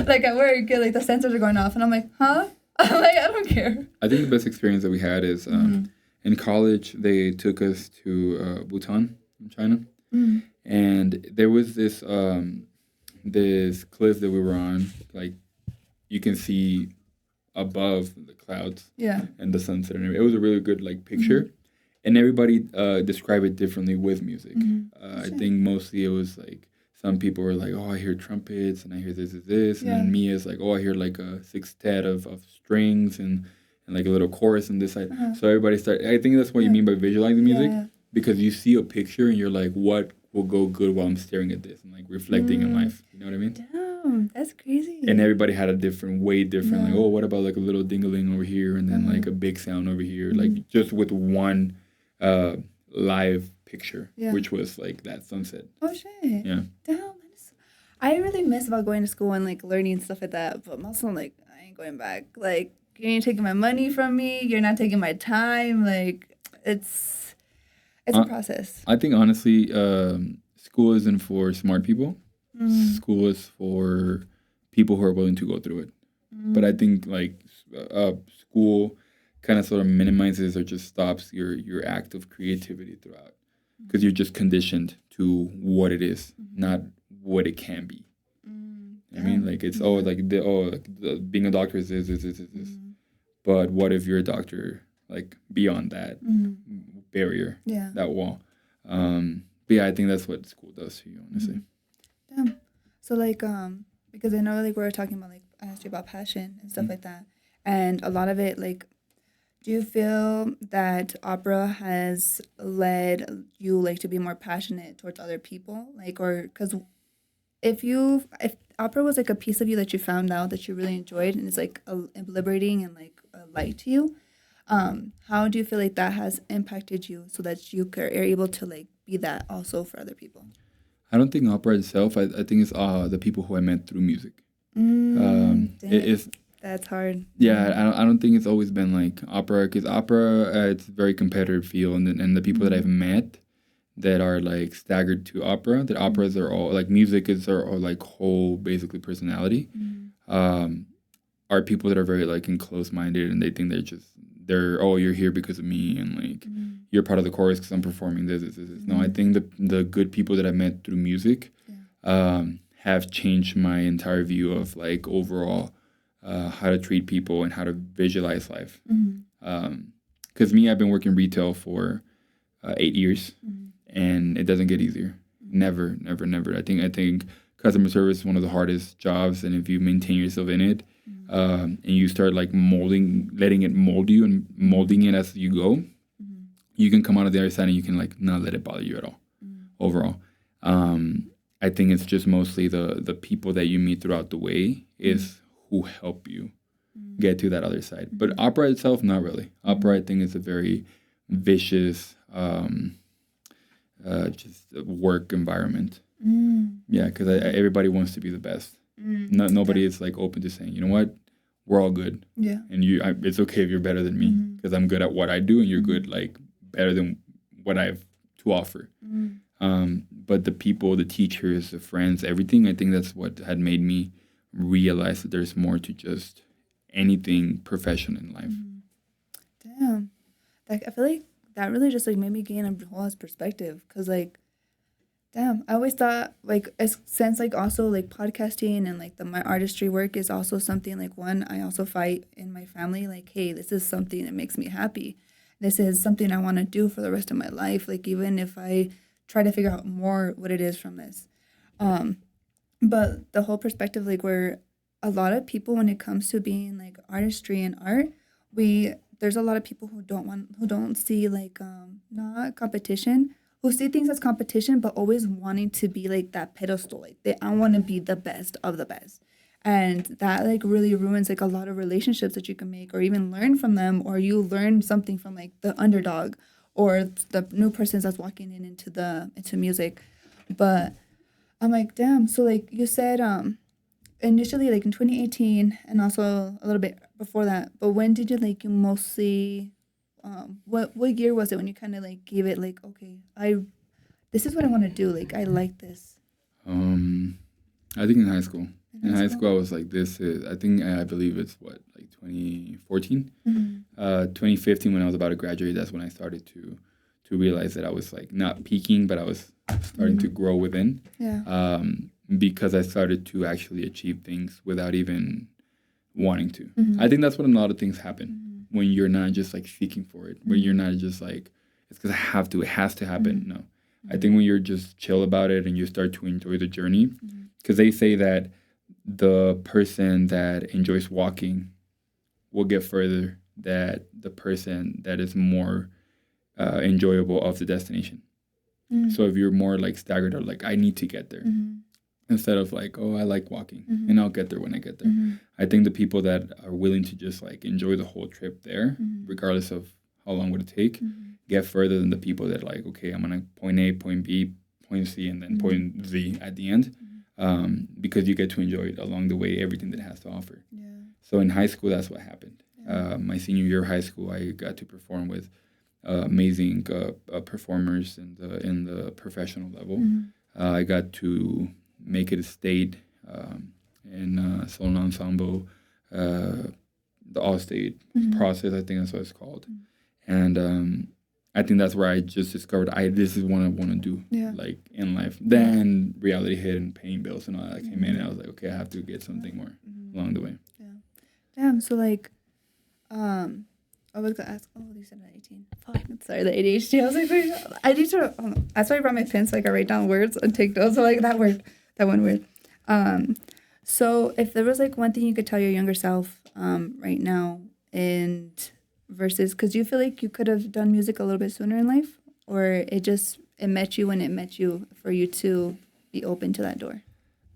Like at work, like the sensors are going off and I'm like, huh? I'm like, I don't care. I think the best experience that we had is in college, they took us to Bhutan in China. And there was this this cliff that we were on, like you can see above the clouds and the sunset and everything. It was a really good like picture. And everybody described it differently with music. I think mostly it was like, some people were like, oh, I hear trumpets and I hear this. And then me is like, oh, I hear like a sextet of strings and like a little chorus and this side. So everybody started, I think that's what you mean by visualizing music. Because you see a picture and you're like, what will go good while I'm staring at this and like reflecting in life. You know what I mean? Damn, that's crazy. And everybody had a different, like, oh, what about like a little ding-a-ling over here and then like a big sound over here. Like just with one live picture, which was like that sunset. Oh shit. Yeah. Damn. I really miss about going to school and like learning stuff like that, but I'm also like, I ain't going back. Like, you ain't taking my money from me. You're not taking my time. Like, it's a process. I think honestly, school isn't for smart people. School is for people who are willing to go through it. But I think like school kind of sort of minimizes or just stops your act of creativity throughout, because you're just conditioned to what it is, not what it can be. I mean, like it's being a doctor is this. But what if you're a doctor, like beyond that barrier, Yeah. that wall? But yeah, I think that's what school does to you, honestly. Damn. So like because I know like we were talking about like I asked you about passion and stuff like that, and a lot of it like, do you feel that opera has led you like to be more passionate towards other people, like, or because if opera was like a piece of you that you found out that you really enjoyed and it's like liberating and like a light to you, how do you feel like that has impacted you so that you are able to like be that also for other people? I don't think opera itself. I think it's the people who I met through music. It's That's hard. yeah. I don't think it's always been like opera, because opera it's a very competitive field, and the people that I've met that are like staggered to opera, that operas are all like music is their all like whole basically personality. Are people that are very like enclosed minded, and they think they're oh, you're here because of me, and like you're part of the chorus because I'm performing this. No, I think the good people that I met through music have changed my entire view of like overall how to treat people and how to visualize life. Because me, I've been working retail for 8 years, and it doesn't get easier. Never. I think customer service is one of the hardest jobs, and if you maintain yourself in it, and you start like letting it mold you and molding it as you go, you can come out of the other side and you can like not let it bother you at all. Overall, I think it's just mostly the people that you meet throughout the way is who help you get to that other side. But opera itself, not really. Opera, I think, is a very vicious just work environment. Yeah, because everybody wants to be the best. Nobody is like open to saying, you know what, we're all good. Yeah. And it's okay if you're better than me, because I'm good at what I do, and you're good, like better than what I have to offer. But the people, the teachers, the friends, everything, I think that's what had made me realize that there's more to just anything professional in life. Damn. Like, I feel like that really just like made me gain a whole ass perspective, because like, damn, I always thought like since like also like podcasting and like my artistry work is also something like one I also fight in my family, like, hey, this is something that makes me happy. This is something I want to do for the rest of my life, like even if I try to figure out more what it is from this. But the whole perspective, like, where a lot of people, when it comes to being like artistry and art, there's a lot of people who don't see like not competition, who see things as competition, but always wanting to be like that pedestal, like I want to be the best of the best, and that like really ruins like a lot of relationships that you can make, or even learn from them, or you learn something from like the underdog or the new persons that's walking into music. But I'm like, damn. So like you said, initially like in 2018 and also a little bit before that, but when did you mostly, what year was it when you kind of like gave it like, okay, this is what I want to do, like I like this? I think in high school. In high school, I was like, I believe it's like 2014, 2015, when I was about to graduate. That's when I started to realize that I was like not peaking, but I was starting to grow within. Yeah. Because I started to actually achieve things without even wanting to. I think that's when a lot of things happen, when you're not just like seeking for it, when you're not just like, it's because I have to, it has to happen. No. I think when you're just chill about it and you start to enjoy the journey, because they say that the person that enjoys walking will get further than the person that is more enjoyable of the destination. So if you're more like staggered or like, I need to get there, instead of like, oh, I like walking and I'll get there when I get there. I think the people that are willing to just like enjoy the whole trip there, regardless of how long would it take, get further than the people that like, okay, I'm gonna point A, point B, point C, and then point Z at the end, because you get to enjoy it along the way, everything that it has to offer. Yeah. So in high school, that's what happened. My senior year of high school, I got to perform with amazing performers in the professional level. I got to make it a state in solo ensemble, the all-state process, I think that's what it's called. And I think that's where I just discovered this is what I want to do, like in life. Then reality hit and paying bills and all that came in, and I was like, okay, I have to get something more along the way. Yeah. Damn. So like, I was gonna ask. Oh, you said at 18. Fuck, sorry, the ADHD. I was like, wait, I need to. That's why I brought my pen so I can write down words and take notes. So like that word, that one word. So if there was like one thing you could tell your younger self, right now, and versus, because you feel like you could have done music a little bit sooner in life, or it met you when it met you for you to be open to that door.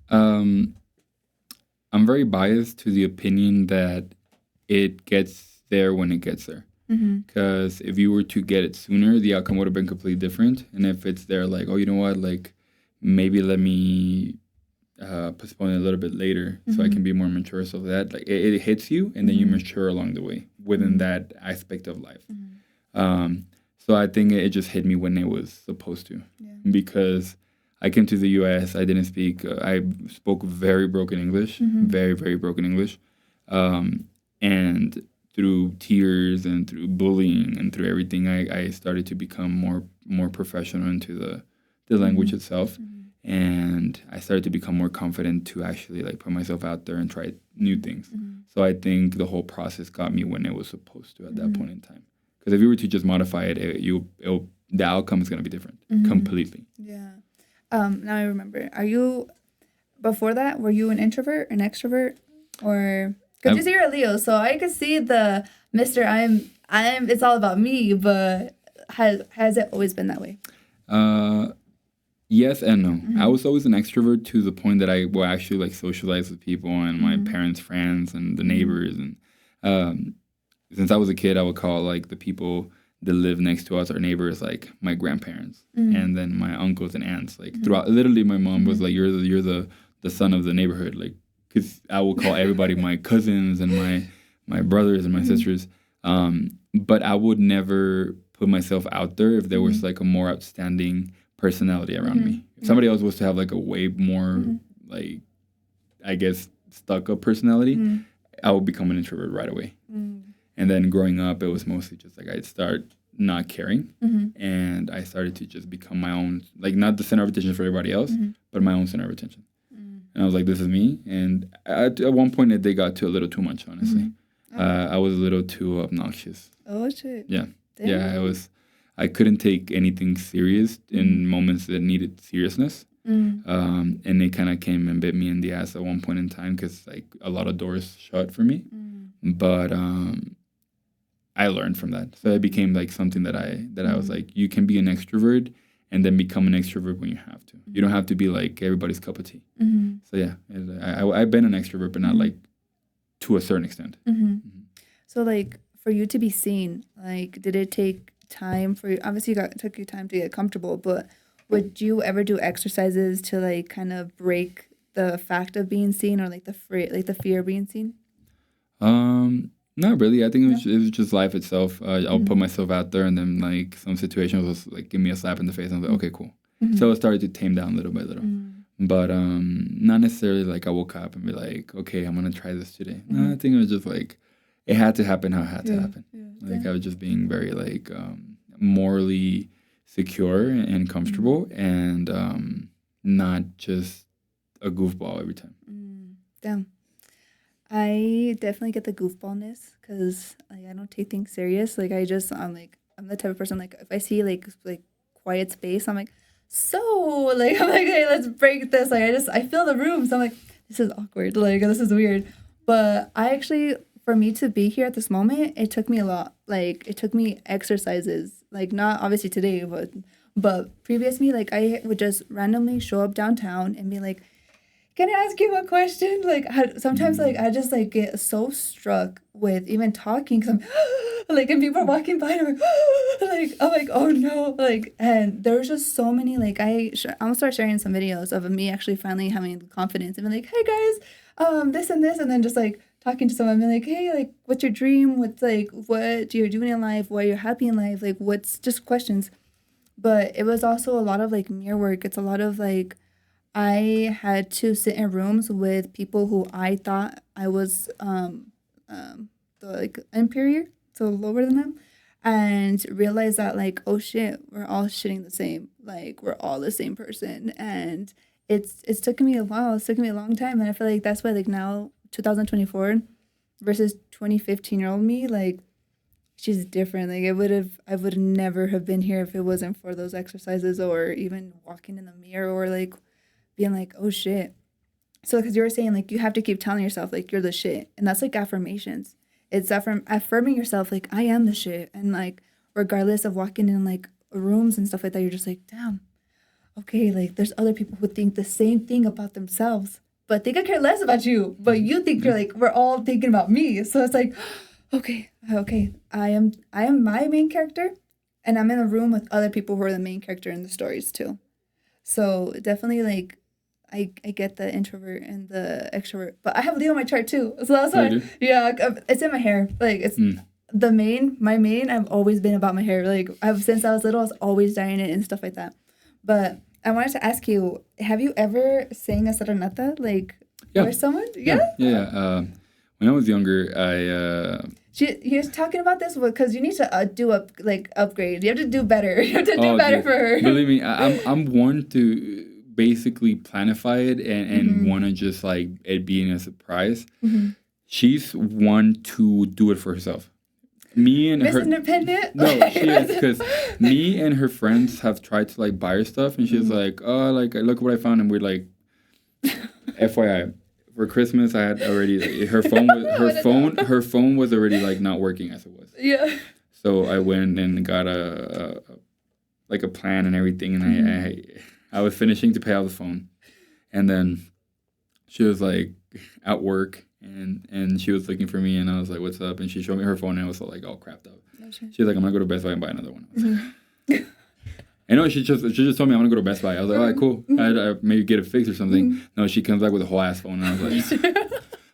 I'm very biased to the opinion that it gets there when it gets there. Because if you were to get it sooner, the outcome would have been completely different. And if it's there, like, oh, you know what, like, maybe let me postpone it a little bit later so I can be more mature. So that like it hits you, and then you mature along the way within that aspect of life. So I think it just hit me when it was supposed to, because I came to the U.S. I didn't speak. I spoke very broken English, very, very broken English, and through tears and through bullying and through everything, I started to become more professional into the language itself, and I started to become more confident to actually like put myself out there and try new things. So I think the whole process got me when it was supposed to at that point in time. Because if you were to just modify it, the outcome is going to be different completely. Yeah. Now I remember. Before that, were you an introvert, an extrovert, or? Because you see, you're a Leo, so I could see the Mr. I'm. It's all about me, but has it always been that way? Yes and no. I was always an extrovert to the point that I will actually like socialize with people and my parents' friends and the neighbors. And since I was a kid, I would call like the people that live next to us, our neighbors, like my grandparents, and then my uncles and aunts. Like throughout, literally, my mom was like, "You're the son of the neighborhood," like. Because I will call everybody my cousins and my brothers and my sisters. But I would never put myself out there if there was like a more outstanding personality around me. If somebody else was to have like a way more like, I guess, stuck up personality, I would become an introvert right away. And then growing up, it was mostly just like I'd start not caring, and I started to just become my own, like not the center of attention for everybody else, but my own center of attention. And I was like, this is me. And at one point, they got to a little too much, honestly. I was a little too obnoxious. Oh, shit. Yeah. Damn. Yeah, I couldn't take anything serious in moments that needed seriousness. And they kind of came and bit me in the ass at one point in time because, like, a lot of doors shut for me. But I learned from that. So it became, like, something that I was like, you can be an extrovert and then become an extrovert when you have to. You don't have to be like everybody's cup of tea. So yeah, I've been an extrovert, but not like to a certain extent. So like for you to be seen, like did it take time for you? Obviously, it took you time to get comfortable, but would you ever do exercises to like kind of break the fact of being seen, or like the fear of being seen? Not really. I think it was just life itself. I'll put myself out there, and then like some situations was like give me a slap in the face. And I was like, okay, cool. So it started to tame down little by little. But not necessarily like I woke up and be like, okay, I'm gonna try this today. No, I think it was just like it had to happen how it had to happen. Like I was just being very like morally secure and comfortable, and not just a goofball every time. Damn. I definitely get the goofballness because like I don't take things serious. Like I'm the type of person, like if I see like quiet space, I'm like, so like I'm like, hey, let's break this. Like I feel the room, so I'm like, this is awkward. Like this is weird. But I actually, for me to be here at this moment, it took me a lot. Like it took me exercises. Like not obviously today, but previous me, like I would just randomly show up downtown and be like, can I ask you a question? Like, sometimes, like, I just, like, get so struck with even talking because I'm, like, and people are walking by and I'm like, oh, no. Like, and there's just so many, like, I'm going to start sharing some videos of me actually finally having the confidence and be like, hey, guys, this and this. And then just, like, talking to someone and be like, hey, like, what's your dream? What's, like, what you're doing in life? Why you're happy in life? Like, what's just questions. But it was also a lot of, like, mirror work. It's a lot of, like, I had to sit in rooms with people who I thought I was like inferior, so lower than them, and realize that like, oh shit, we're all shitting the same. Like we're all the same person, and it's taken me a while. It's taken me a long time, and I feel like that's why like now 2024, versus 2015-year-old me, like, she's different. Like, I would never have been here if it wasn't for those exercises or even walking in the mirror or, like, being like, oh, shit. So, because you were saying, like, you have to keep telling yourself, like, you're the shit. And that's, like, affirmations. It's affirming yourself, like, I am the shit. And, like, regardless of walking in, like, rooms and stuff like that, you're just like, damn, okay, like, there's other people who think the same thing about themselves. But they could care less about you. But you think you're, like, we're all thinking about me. So it's like, okay, I am my main character. And I'm in a room with other people who are the main character in the stories, too. So definitely, like, I get the introvert and the extrovert, but I have Leo on my chart too. So that's why, yeah, it's in my hair. Like, it's my main. I've always been about my hair. Like, since I was little, I was always dyeing it and stuff like that. But I wanted to ask you, have you ever sang a serenata, like, for someone? Yeah. When I was younger, He was talking about this because you need to upgrade. You have to do better. You have to do better for her. Believe me, I'm one to basically planify it and want to just like it being a surprise. She's one to do it for herself. Me and Miss her Independent. No, she is, because me and her friends have tried to like buy her stuff, and she's like, oh, like, look what I found, and we're like, FYI, for Christmas I had already her phone was already like not working as it was. Yeah. So I went and got a plan and everything, and I was finishing to pay off the phone, and then she was like at work, and she was looking for me, and I was like, "What's up?" And she showed me her phone, and I was like all crapped up. She was like, "I'm gonna go to Best Buy and buy another one." I was like, I know she just told me I'm gonna go to Best Buy. I was like, "All right, cool. I'd maybe get it fixed or something." No, she comes back with a whole ass phone, and I was like.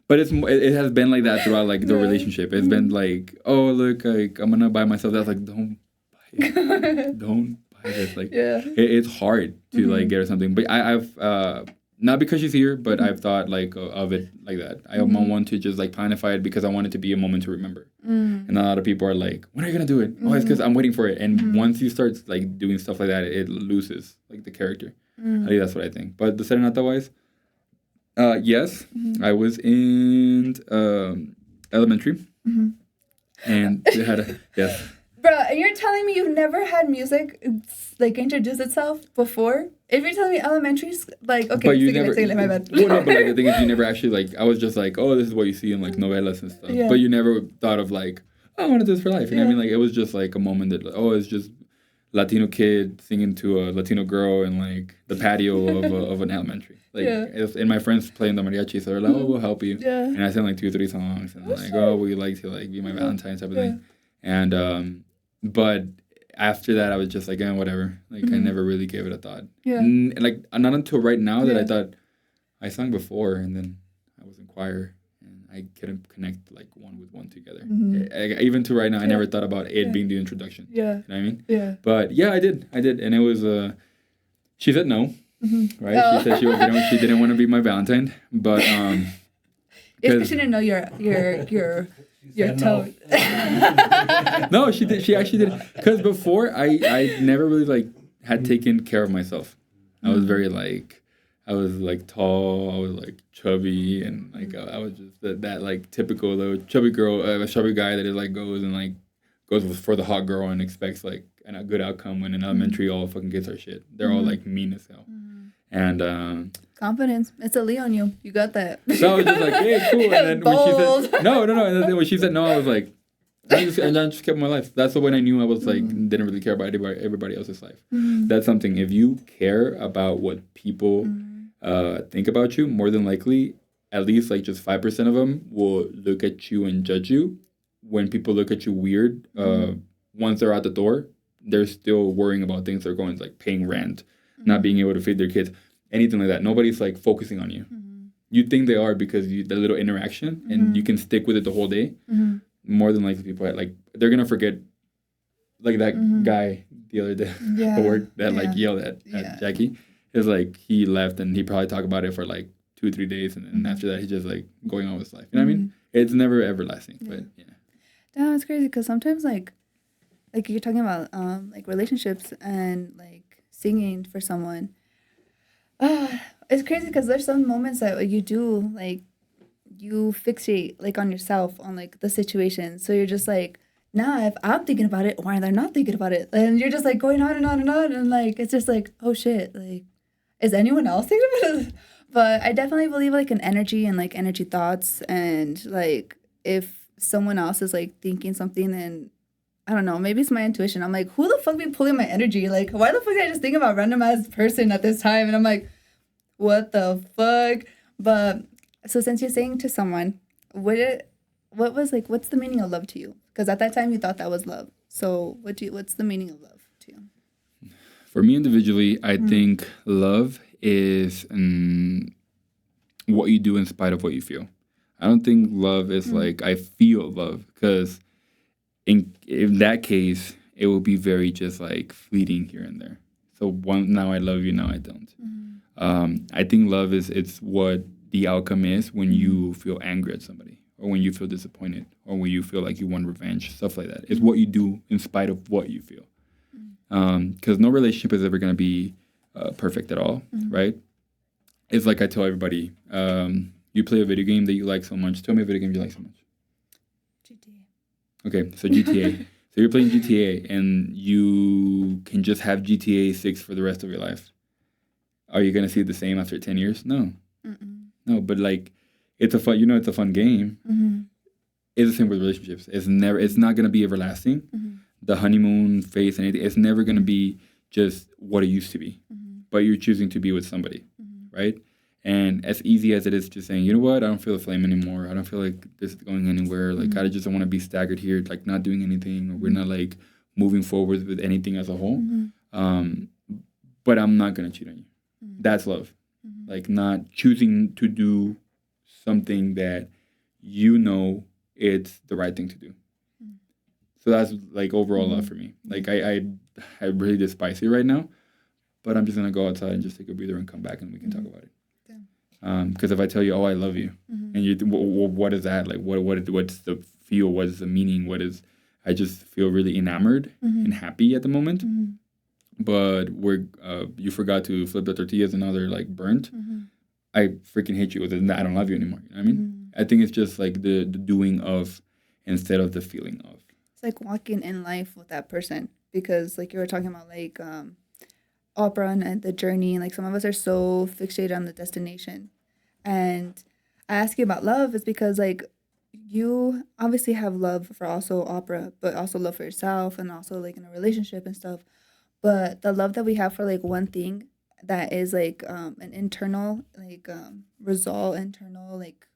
But it has been like that throughout like the relationship. It's been like, oh look, like I'm gonna buy myself that. I was like, don't buy it. Don't buy this. Like it's hard to like get her something. But I've not because she's here, but I've thought like of it like that. I want to just like planify it because I want it to be a moment to remember. And a lot of people are like, when are you gonna do it? Oh, it's because I'm waiting for it. And once you start like doing stuff like that, it loses like the character. I think that's what I think. But the serenata wise. Yes, I was in elementary, and we had yes. Bro, you're telling me you've never had music like introduce itself before? If you're telling me elementary, like, okay, but you never. My bad. Well, no, but like, the thing is, you never actually like. I was just like, oh, this is what you see in like novelas and stuff. Yeah. But you never thought of like, oh, I want to do this for life. You know what I mean? Like, it was just like a moment that, like, oh, it's just Latino kid singing to a Latino girl in like the patio of an elementary. Like, and my friends playing the mariachi, so they're like, oh, we'll help you. Yeah. And I sang like 2 or 3 songs, and like, oh, we like to like be my Valentine type of thing. And but after that, I was just like, whatever. Like, I never really gave it a thought. Yeah. Like, not until right now that I thought I sung before, and then I was in choir, and I couldn't connect like one with one together. Even to right now, I never thought about it being the introduction. Yeah. You know what I mean? Yeah. But yeah, I did, and it was. She said no. Right? Oh. She said she didn't want to be my Valentine, but if she didn't know your tone. No, she did. She actually did. Because before, I never really like had taken care of myself. I was very like, I was like tall. I was like chubby, and like I was just that like typical little chubby girl, a chubby guy that is like goes for the hot girl and expects like a good outcome. When in elementary, all fucking kids are shit. They're all like mean as hell. And confidence. It's a Leo on you. You got that. So I was just like, hey, cool. And then when she said no. And then when she said no, I was like, I just kept my life. That's the when I knew I was like didn't really care about everybody else's life. That's something. If you care about what people think about you, more than likely, at least like just 5% of them will look at you and judge you. When people look at you weird, once they're out the door, they're still worrying about things. They're going like paying rent, not being able to feed their kids, anything like that. Nobody's like focusing on you. You think they are because the little interaction, and you can stick with it the whole day. More than likely, people like they're gonna forget, like that guy the other day, like yelled at Jackie. It's like he left, and he probably talked about it for like 2-3 days, and then after that, he's just like going on with his life. You know what I mean? It's never everlasting, but yeah. Damn, it's crazy because sometimes like you're talking about like relationships and like singing for someone. It's crazy because there's some moments that you do like you fixate like on yourself, on like the situation. So you're just like, nah, if I'm thinking about it, why are they not thinking about it? And you're just like going on and on and on. And like, it's just like, oh shit, like, is anyone else thinking about it? But I definitely believe like in energy and like energy thoughts. And like, if someone else is like thinking something, then I don't know, maybe it's my intuition. I'm like, who the fuck be pulling my energy? Like, why the fuck did I just think about random ass person at this time? And I'm like, what the fuck? But so since you're saying to someone, what's the meaning of love to you? Because at that time you thought that was love. So what's the meaning of love to you? For me individually, I think love is what you do in spite of what you feel. I don't think love is like I feel love, because in that case, it will be very just like fleeting here and there. So now I love you, now I don't. I think love it's what the outcome is when you feel angry at somebody, or when you feel disappointed, or when you feel like you want revenge, stuff like that. It's what you do in spite of what you feel. Because no relationship is ever going to be perfect at all, right? It's like I tell everybody, you play a video game that you like so much. Tell me a video game you like so much. GTA. Okay, so GTA. So you're playing GTA, and you can just have GTA 6 for the rest of your life. Are you going to see it the same after 10 years? No. No, but like, it's a fun game. It's the same with relationships. It's not going to be everlasting. The honeymoon phase and it's never going to be just what it used to be. But you're choosing to be with somebody, right? And as easy as it is just saying, you know what, I don't feel the flame anymore. I don't feel like this is going anywhere. Like, I just don't want to be staggered here, like not doing anything, or we're not like moving forward with anything as a whole. But I'm not going to cheat on you. That's love. Like, not choosing to do something that you know it's the right thing to do. So that's like overall love for me. Like, I really despise it right now, but I'm just going to go outside and just take a breather and come back and we can talk about it. Because if I tell you, oh, I love you, and you, what is that? Like, what's the feel? What is the meaning? I just feel really enamored and happy at the moment. But you forgot to flip the tortillas and now they're like burnt. I freaking hate you with it. I don't love you anymore. You know what I mean? I think it's just like the doing of instead of the feeling of. It's like walking in life with that person, because like you were talking about like opera and the journey, and like some of us are so fixated on the destination. And I ask you about love is because like you obviously have love for also opera, but also love for yourself, and also like in a relationship and stuff. But the love that we have for like one thing that is like an internal like result, internal like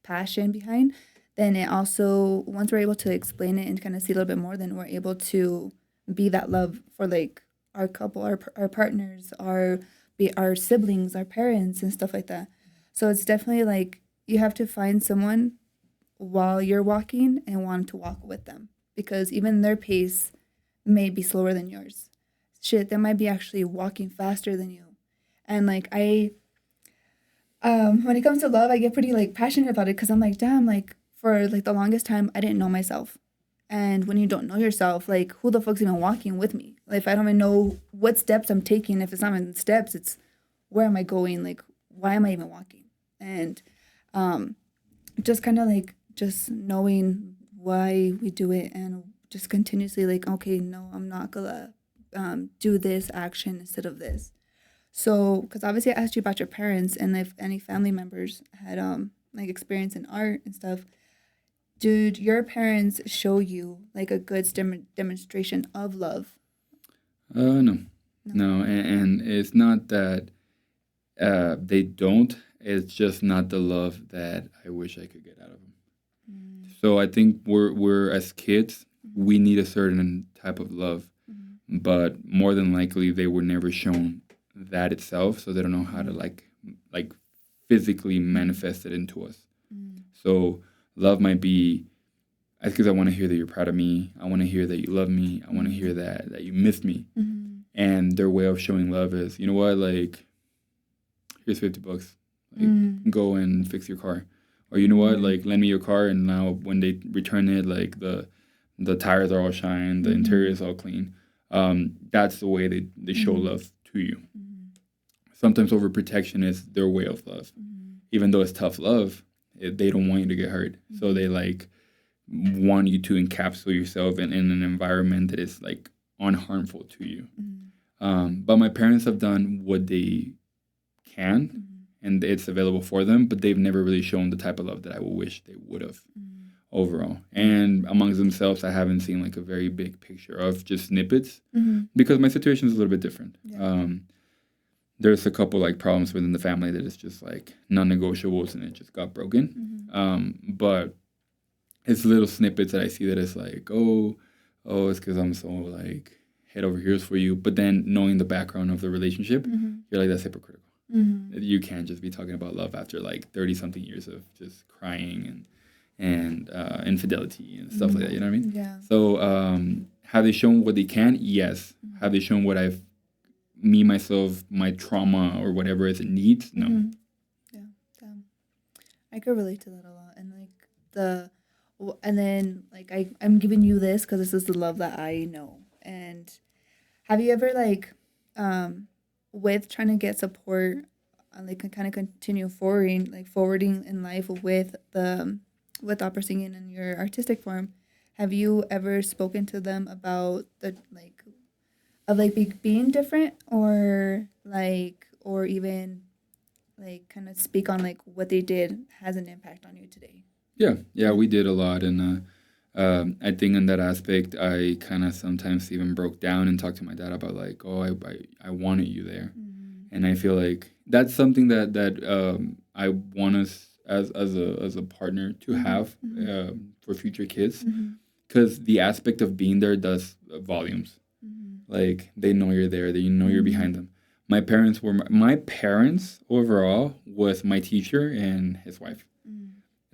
passion behind, then it also, once we're able to explain it and kind of see a little bit more, then we're able to be that love for like our couple, our partners, our siblings, our parents, and stuff like that. So it's definitely like you have to find someone while you're walking and want to walk with them, because even their pace may be slower than yours. Shit, they might be actually walking faster than you. And like when it comes to love, I get pretty like passionate about it, because I'm like, damn, like for like the longest time I didn't know myself. And when you don't know yourself, like, who the fuck's even walking with me? Like, if I don't even know what steps I'm taking, if it's not even steps, it's where am I going? Like, why am I even walking? And just kind of like just knowing why we do it, and just continuously like, okay, no, I'm not gonna do this action instead of this. So, because obviously I asked you about your parents and if any family members had like experience in art and stuff. Did your parents show you like a good demonstration of love? No. And it's not that they don't. It's just not the love that I wish I could get out of them. So I think we're as kids, we need a certain type of love, but more than likely they were never shown that itself, so they don't know how to like physically manifest it into us. So love might be, because I want to hear that you're proud of me. I want to hear that you love me. I want to hear that you missed me. And their way of showing love is, you know what, like, here's $50. Like, go and fix your car. Or you know what, like, lend me your car, and now when they return it, like the tires are all shine, the interior is all clean. That's the way they show love to you. Sometimes overprotection is their way of love. Even though it's tough love, they don't want you to get hurt. So they like want you to encapsulate yourself in an environment that is like unharmful to you. But my parents have done what they can, and it's available for them, but they've never really shown the type of love that I would wish they would have overall. And amongst themselves, I haven't seen like a very big picture of just snippets because my situation is a little bit different. Yeah. There's a couple like problems within the family that is just like non-negotiables and it just got broken. But it's little snippets that I see that it's like, oh, it's because I'm so like head over heels for you. But then knowing the background of the relationship, you're like, that's hypocritical. You can't just be talking about love after like 30-something years of just crying and infidelity and stuff like that. You know what I mean? Yeah. So have they shown what they can? Yes. Have they shown what me, myself, my trauma or whatever it needs? No. Yeah. I could relate to that a lot. And like and then like I'm giving you this because this is the love that I know. And have you ever like with trying to get support and like kind of continue forwarding in life with opera singing and your artistic form, have you ever spoken to them about the being different or even like kind of speak on like what they did has an impact on you today? Yeah, we did a lot, and I think in that aspect, I kind of sometimes even broke down and talked to my dad about like, oh, I wanted you there, and I feel like that's something that I want us as a partner to have for future kids, because the aspect of being there does volumes. Like they know you're there, they know you're behind them. My parents overall was my teacher and his wife.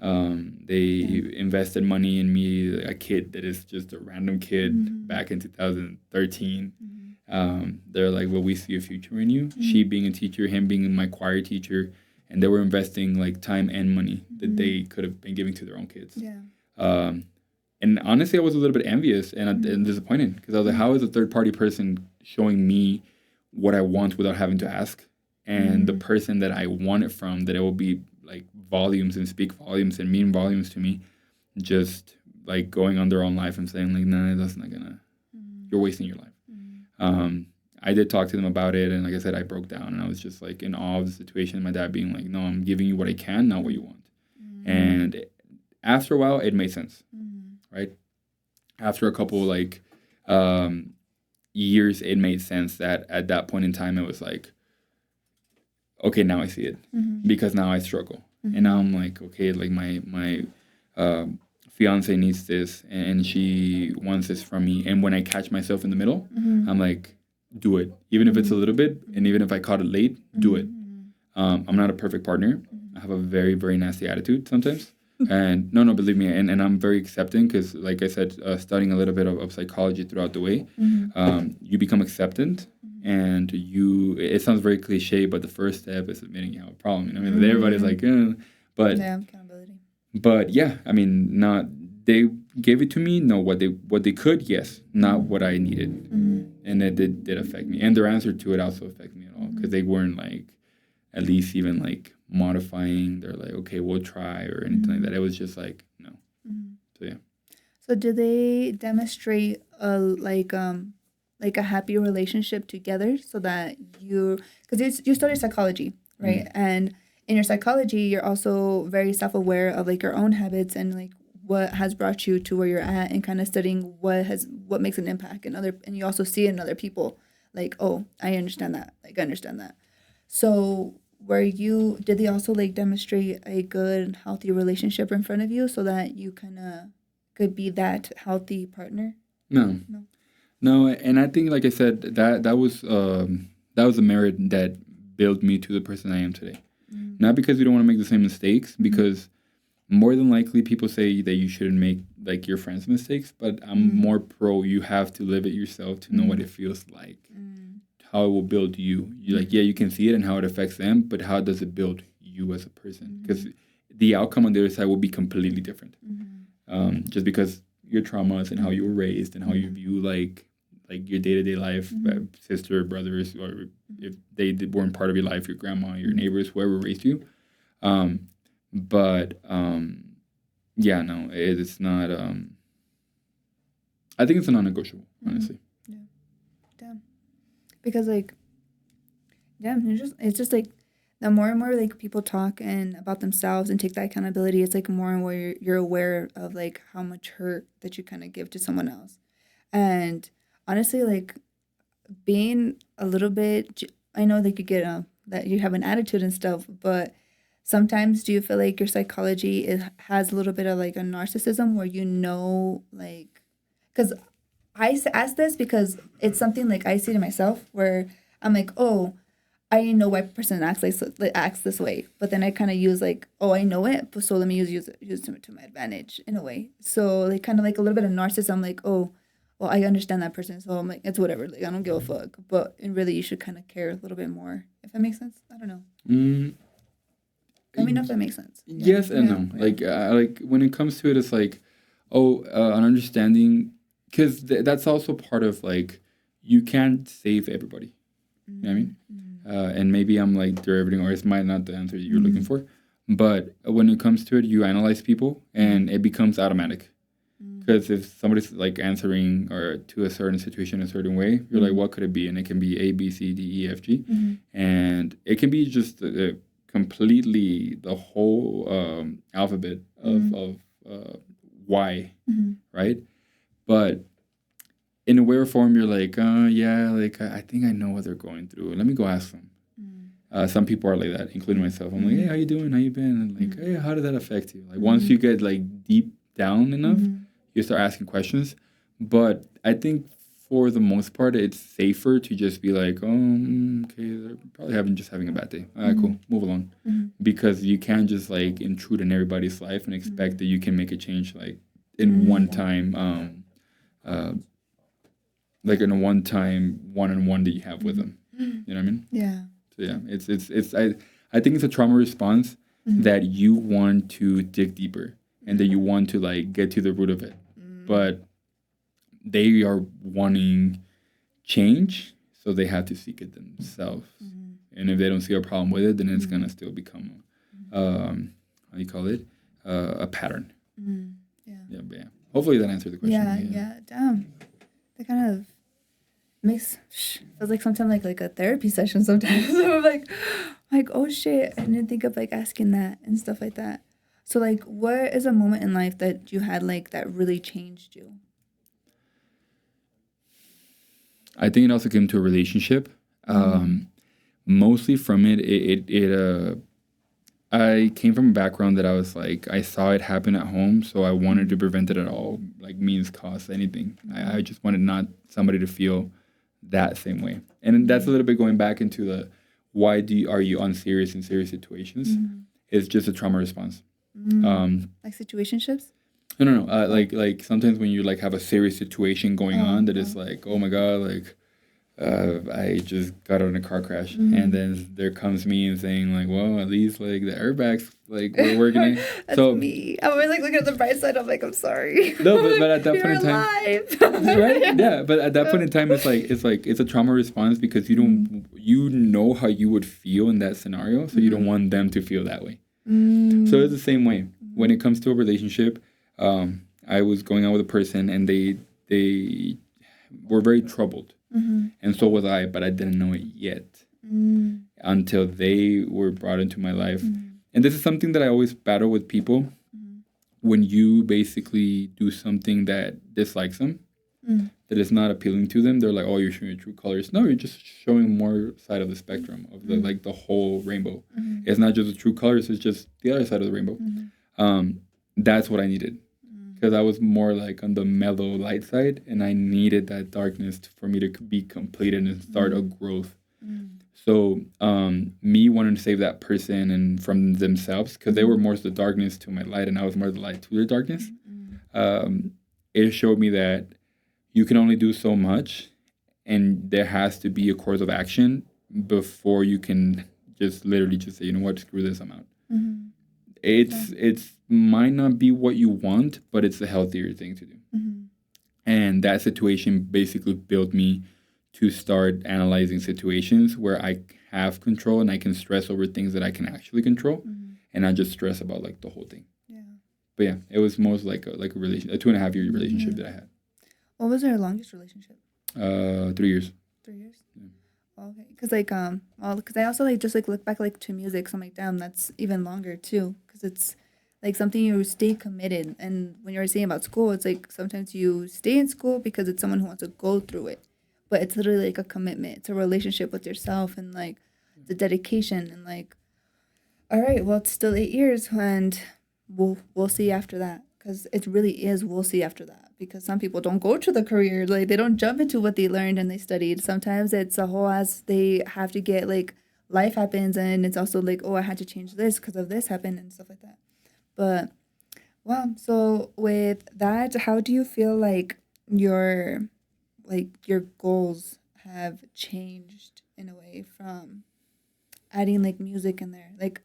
They invested money in me, a kid that is just a random kid back in 2013. They're like, well, we see a future in you. She being a teacher, him being my choir teacher, and they were investing like time and money that they could have been giving to their own kids. Yeah. And honestly, I was a little bit envious and disappointed because I was like, how is a third-party person showing me what I want without having to ask? And the person that I want it from, that it will be like volumes and speak volumes and mean volumes to me, just like going on their own life and saying like, nah, that's not gonna, you're wasting your life. I did talk to them about it, and like I said, I broke down and I was just like in awe of the situation. My dad being like, no, I'm giving you what I can, not what you want. And after a while, it made sense, right? After a couple like years, it made sense that at that point in time, it was like, okay, now I see it because now I struggle. And now I'm like, okay, like my fiance needs this and she wants this from me. And when I catch myself in the middle, I'm like, do it. Even if it's a little bit, and even if I caught it late, do it. I'm not a perfect partner. I have a very, very nasty attitude sometimes. And no, believe me. And I'm very accepting because, like I said, studying a little bit of psychology throughout the way, you become acceptant. And it sounds very cliche, but the first step is admitting you have a problem. You know, I mean, everybody's like, but yeah, accountability. But yeah, I mean, they gave it to me. No, what they could, yes, not what I needed, and it did affect me. And their answer to it also affected me at all because they weren't like, at least even like modifying. They're like, okay, we'll try or anything like that. It was just like no. So yeah. So do they demonstrate like a happy relationship together so that because you study psychology, right? And in your psychology, you're also very self-aware of like your own habits and like what has brought you to where you're at and kind of studying what makes an impact and you also see it in other people like, oh, I understand that. So did they also like demonstrate a good, healthy relationship in front of you so that you kind of could be that healthy partner? No, and I think, like I said, that was a merit that built me to the person I am today. Not because you don't want to make the same mistakes, because more than likely people say that you shouldn't make like your friends' mistakes, but I'm more pro you have to live it yourself to know what it feels like, how it will build you. You like, yeah, you can see it and how it affects them, but how does it build you as a person? Because the outcome on the other side will be completely different. Just because your traumas and how you were raised and how you view like your day-to-day life, sister, brothers, or if they weren't part of your life, your grandma, your neighbors, whoever raised you, But yeah, no, it's not. I think it's a non-negotiable, honestly. Yeah. Damn. Because like, damn, it's just like the more and more like people talk and about themselves and take that accountability, it's like more and more you're aware of like how much hurt that you kind of give to someone else. And honestly, like being a little bit, I know like you get that you have an attitude and stuff, but sometimes do you feel like your psychology has a little bit of like a narcissism where like, because ask this because it's something like I see to myself where I'm like, oh, I know why person acts this way, but then I kind of use like, oh, I know it, so let me use it to my advantage in a way. So like kind of like a little bit of narcissism, like, oh, well, I understand that person, so I'm like, it's whatever, like I don't give a fuck. But really, you should kind of care a little bit more, if that makes sense. I don't know. Let me know if that makes sense. Yes and no. Like when it comes to it, it's like, oh, an understanding, because that's also part of like, you can't save everybody. You know what I mean? And maybe I'm like derivating, or it might not the answer you're looking for. But when it comes to it, you analyze people, and it becomes automatic. Because if somebody's like answering or to a certain situation a certain way, you're like, what could it be? And it can be A, B, C, D, E, F, G. And it can be just completely the whole alphabet of Y, right? But in a way or form, you're like, yeah, like I think I know what they're going through. Let me go ask them. Some people are like that, including myself. I'm like, hey, how you doing? How you been? And like, hey, how did that affect you? Like once you get like deep down enough, you start asking questions. But I think for the most part, it's safer to just be like, oh, okay, they're probably having a bad day. All right, cool, move along. Because you can't just like intrude in everybody's life and expect that you can make a change like in one time. Like in a one-on-one that you have with them. You know what I mean? Yeah. So yeah, it's I think it's a trauma response that you want to dig deeper and that you want to like get to the root of it. But they are wanting change, so they have to seek it themselves. And if they don't see a problem with it, then it's gonna still become how do you call it? A pattern. Yeah, but yeah. Hopefully that answered the question. Yeah. Damn. That kind of feels like sometimes like a therapy session sometimes. So I'm like, oh shit, I didn't think of like asking that and stuff like that. So like, what is a moment in life that you had like that really changed you? I think it also came to a relationship. Mostly from I came from a background that I was like, I saw it happen at home, so I wanted to prevent it at all, like means, cost, anything. I just wanted not somebody to feel that same way. And that's a little bit going back into the why are you unserious in serious situations? It's just a trauma response. Like situationships? No. Like sometimes when you like have a serious situation going on that is like, oh my God, like I just got out in a car crash, and then there comes me and saying like, well, at least like the airbags like were working. That's me. I'm always like looking at the bright side. I'm like, I'm sorry. No, but at that point in time, right? Yeah, but at that point in time, it's a trauma response because you know how you would feel in that scenario, so you don't want them to feel that way. So it's the same way when it comes to a relationship. I was going out with a person, and they were very troubled. And so was I, but I didn't know it yet until they were brought into my life. And this is something that I always battle with people. When you basically do something that dislikes them, that is not appealing to them, they're like, oh, you're showing your true colors. No, you're just showing more side of the spectrum of the like the whole rainbow. It's not just the true colors, it's just the other side of the rainbow. That's what I needed. Because I was more like on the mellow light side, and I needed that darkness for me to be completed and start a growth. So me wanting to save that person and from themselves, because they were more the darkness to my light, and I was more the light to their darkness. It showed me that you can only do so much, and there has to be a course of action before you can just literally just say, you know what, screw this, I'm out. It's might not be what you want, but it's a healthier thing to do. And that situation basically built me to start analyzing situations where I have control and I can stress over things that I can actually control. and not just stress about like the whole thing. Yeah. But yeah, it was most like a relation, a 2.5 year relationship that I had. What was your longest relationship? 3 years. 3 years. Yeah. Okay, because like well, because I also like just like look back like to music, so I'm like, damn, that's even longer too, because it's like something you stay committed. And when you were saying about school, it's like sometimes you stay in school because it's someone who wants to go through it, but it's literally like a commitment. It's a relationship with yourself and like the dedication and like, all right, well, it's still 8 years, and we'll see after that, because it really is we'll see after that. Because some people don't go to the career, like they don't jump into what they learned and they studied. Sometimes it's a whole ass, they have to get like life happens, and it's also like, oh, I had to change this because of this happened and stuff like that. But well, so with that, how do you feel your your goals have changed in a way from adding like music in there? Like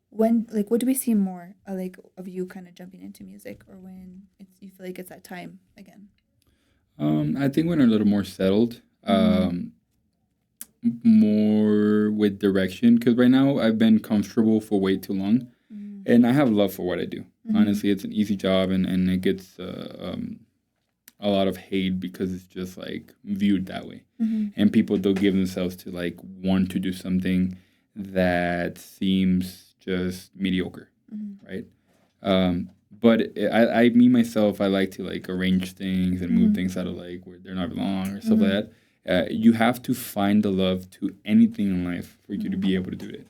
when, like, what do we see more like of you kind of jumping into music, or when it's you feel like it's that time again? I think when I'm a little more settled, more with direction, because right now I've been comfortable for way too long, and I have love for what I do. Honestly, it's an easy job, and it gets a lot of hate because it's just like viewed that way, and people don't give themselves to like want to do something that seems just mediocre, right? But me myself, I like to like arrange things and move things out of like where they're not belong or stuff like that. You have to find the love to anything in life for you to be able to do it.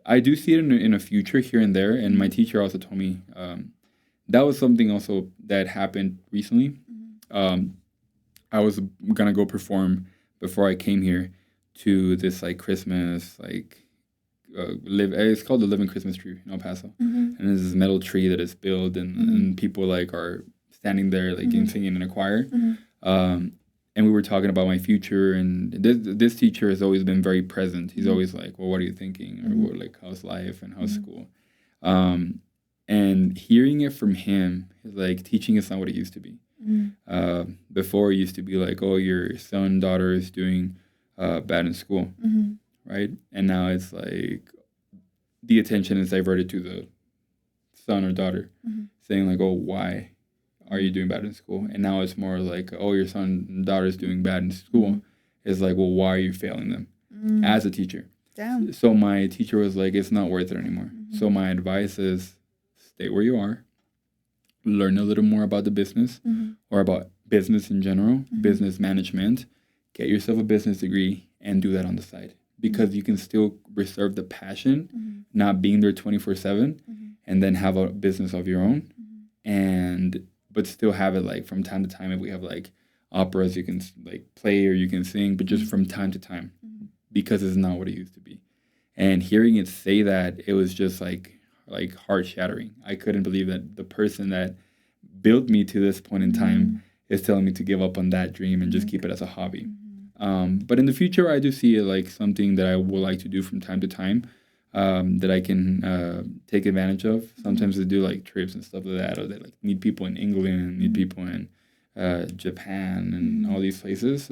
I do see it in a future here and there, and my teacher also told me that was something also that happened recently. I was gonna go perform before I came here to this like Christmas like it's called the Living Christmas Tree in El Paso, and there's this metal tree that is built, and people like are standing there like and singing in a choir. And we were talking about my future, and this teacher has always been very present. He's always like, well, what are you thinking, or what, like, how's life and how's school? And hearing it from him, like, teaching is not what it used to be. Before it used to be like, oh, your son, daughter is doing bad in school, right? And now it's like the attention is diverted to the son or daughter, saying like, oh, why are you doing bad in school? And now it's more like, oh, your son and daughter is doing bad in school. It's like, well, why are you failing them as a teacher? Damn. So my teacher was like, it's not worth it anymore. So my advice is stay where you are, learn a little more about the business or about business in general, business management, get yourself a business degree and do that on the side, because you can still reserve the passion, not being there 24/7, and then have a business of your own, but still have it like from time to time. If we have like operas, you can like play or you can sing, but just from time to time, because it's not what it used to be. And hearing it say that, it was just like heart shattering. I couldn't believe that the person that built me to this point in time is telling me to give up on that dream and just keep it as a hobby. But in the future, I do see it like something that I would like to do from time to time, that I can take advantage of. Sometimes I do like trips and stuff like that, or they like meet people in England, meet people in Japan and all these places.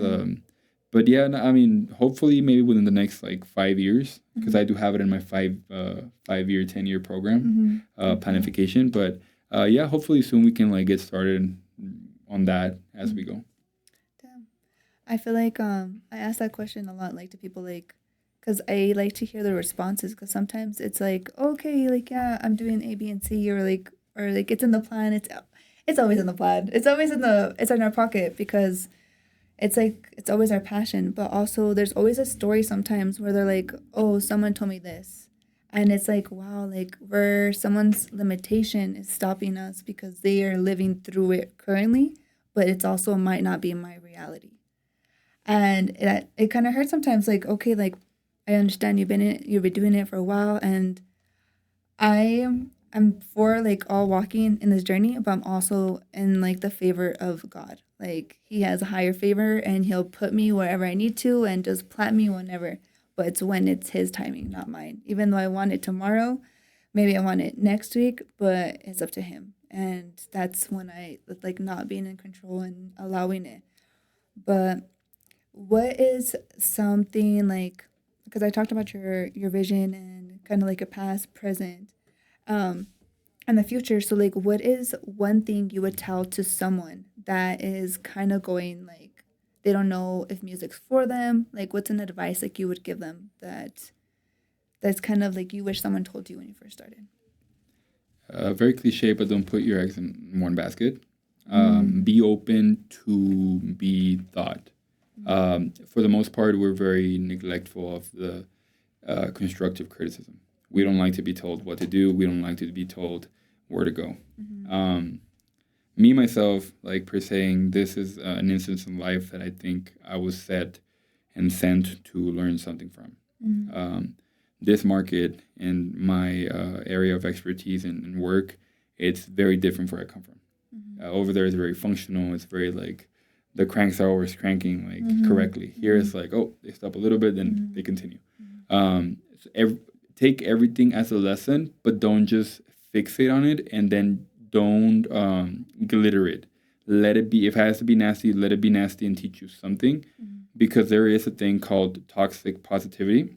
But yeah, I mean, hopefully maybe within the next like 5 years, because I do have it in my 5-year, 10-year program, planification. But yeah, hopefully soon we can like get started on that as we go. Damn. I feel like I ask that question a lot, like to people, like, because I like to hear their responses, because sometimes it's like, okay, like, yeah, I'm doing A, B, and C, or like it's in the plan. It's always in the plan. It's in our pocket, because it's like it's always our passion. But also there's always a story sometimes where they're like, oh, someone told me this, and it's like, wow, like where someone's limitation is stopping us because they are living through it currently, but it's also might not be my reality. And it kind of hurts sometimes, like, okay, like, I understand you've been doing it for a while, and I'm for like all walking in this journey, but I'm also in like the favor of God. Like, he has a higher favor, and he'll put me wherever I need to and just plant me whenever. But it's when it's his timing, not mine. Even though I want it tomorrow, maybe I want it next week, but it's up to him. And that's when I like not being in control and allowing it. But what is something like, because I talked about your vision and kind of like a past, present, and the future. So like, what is one thing you would tell to someone that is kind of going like they don't know if music's for them? Like, what's an advice like you would give them that's kind of like you wish someone told you when you first started? Very cliche, but don't put your eggs in one basket. Be open to be thought. For the most part, we're very neglectful of the constructive criticism. We don't like to be told what to do. We don't like to be told where to go. Me, myself, like per se, this is an instance in life that I think I was set and sent to learn something from. This market and my area of expertise and work, it's very different from where I come from. Over there is very functional. It's very like the cranks are always cranking like correctly. Here it's like, oh, they stop a little bit, then they continue. Take everything as a lesson, but don't just fixate on it, and then don't glitter it. Let it be. If it has to be nasty, let it be nasty and teach you something, because there is a thing called toxic positivity.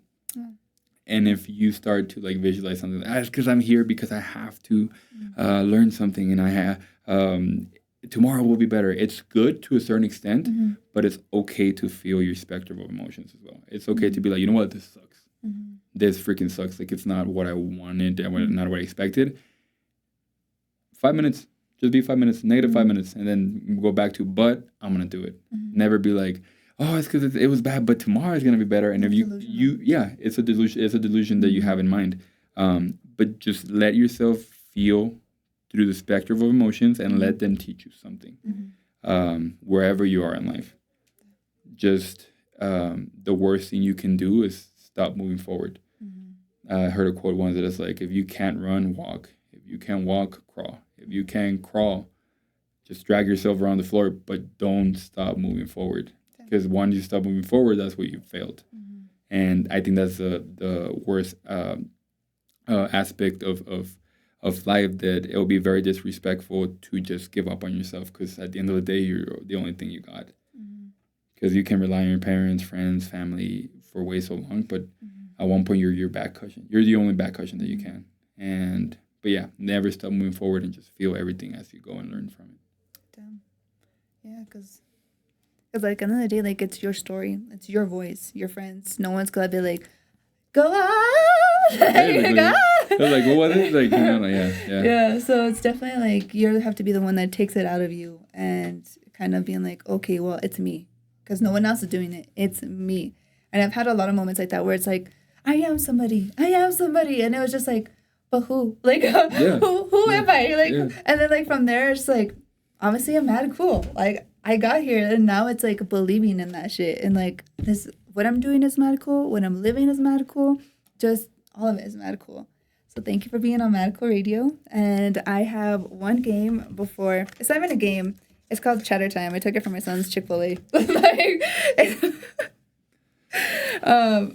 And if you start to like visualize something, it's because I'm here because I have to learn something, and I have tomorrow will be better. It's good to a certain extent, but it's okay to feel your spectrum of emotions as well. It's okay to be like, you know what, this sucks. This freaking sucks. Like, it's not what I wanted, not what I expected. 5 minutes, just be 5 minutes, negative 5 minutes, and then go back to, but I'm gonna do it. Never be like, oh, it's because it was bad, but tomorrow is gonna be better. And if it's a delusion. It's a delusion that you have in mind. But just let yourself feel through the spectrum of emotions and let them teach you something. Wherever you are in life, just the worst thing you can do is stop moving forward. I heard a quote once that is like, if you can't run, walk. If you can't walk, crawl. If you can't crawl, just drag yourself around the floor, but don't stop moving forward. Because once you stop moving forward, that's where you failed. And I think that's the worst aspect of life, that it will be very disrespectful to just give up on yourself, because at the end of the day, you're the only thing you got. Because you can rely on your parents, friends, family for way so long, but at one point you're your back cushion. You're the only back cushion that you can. But yeah, never stop moving forward and just feel everything as you go and learn from it. Damn. Yeah, because like at the end of the day, like, it's your story, it's your voice, your friends. No one's gonna be like, go on. Like, what was it? Like, Yeah. So it's definitely like you have to be the one that takes it out of you and kind of being like, okay, well, it's me, because no one else is doing it. It's me. And I've had a lot of moments like that where it's like, I am somebody, and it was just like, but who? Like, who am I? Like, and then like from there, it's like, obviously I'm mad cool. Like, I got here, and now it's like believing in that shit, and like this, what I'm doing is mad cool. What I'm living is mad cool. Just all of it is mad cool. So thank you for being on M.A.A.D Cool Radio. And I have one game before. It's not even a game. It's called Chatter Time. I took it from my son's Chick-fil-A.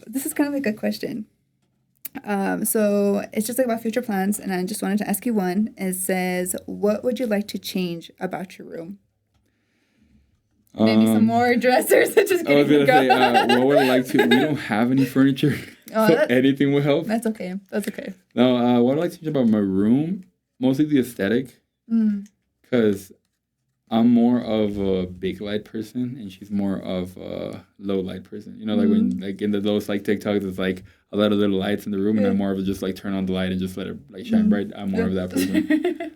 This is kind of like a question. So it's just like about future plans, and I just wanted to ask you one. It says, what would you like to change about your room? Maybe some more dressers. Just kidding. I was going to say, what would I like to... We don't have any furniture, so anything will help. That's okay. No, what I like to change about my room, mostly the aesthetic, because I'm more of a big light person, and she's more of a low light person. You know, like when, like in those like TikToks, it's like a lot of little lights in the room, and I'm more of a just like turn on the light and just let it like shine bright. I'm more of that person.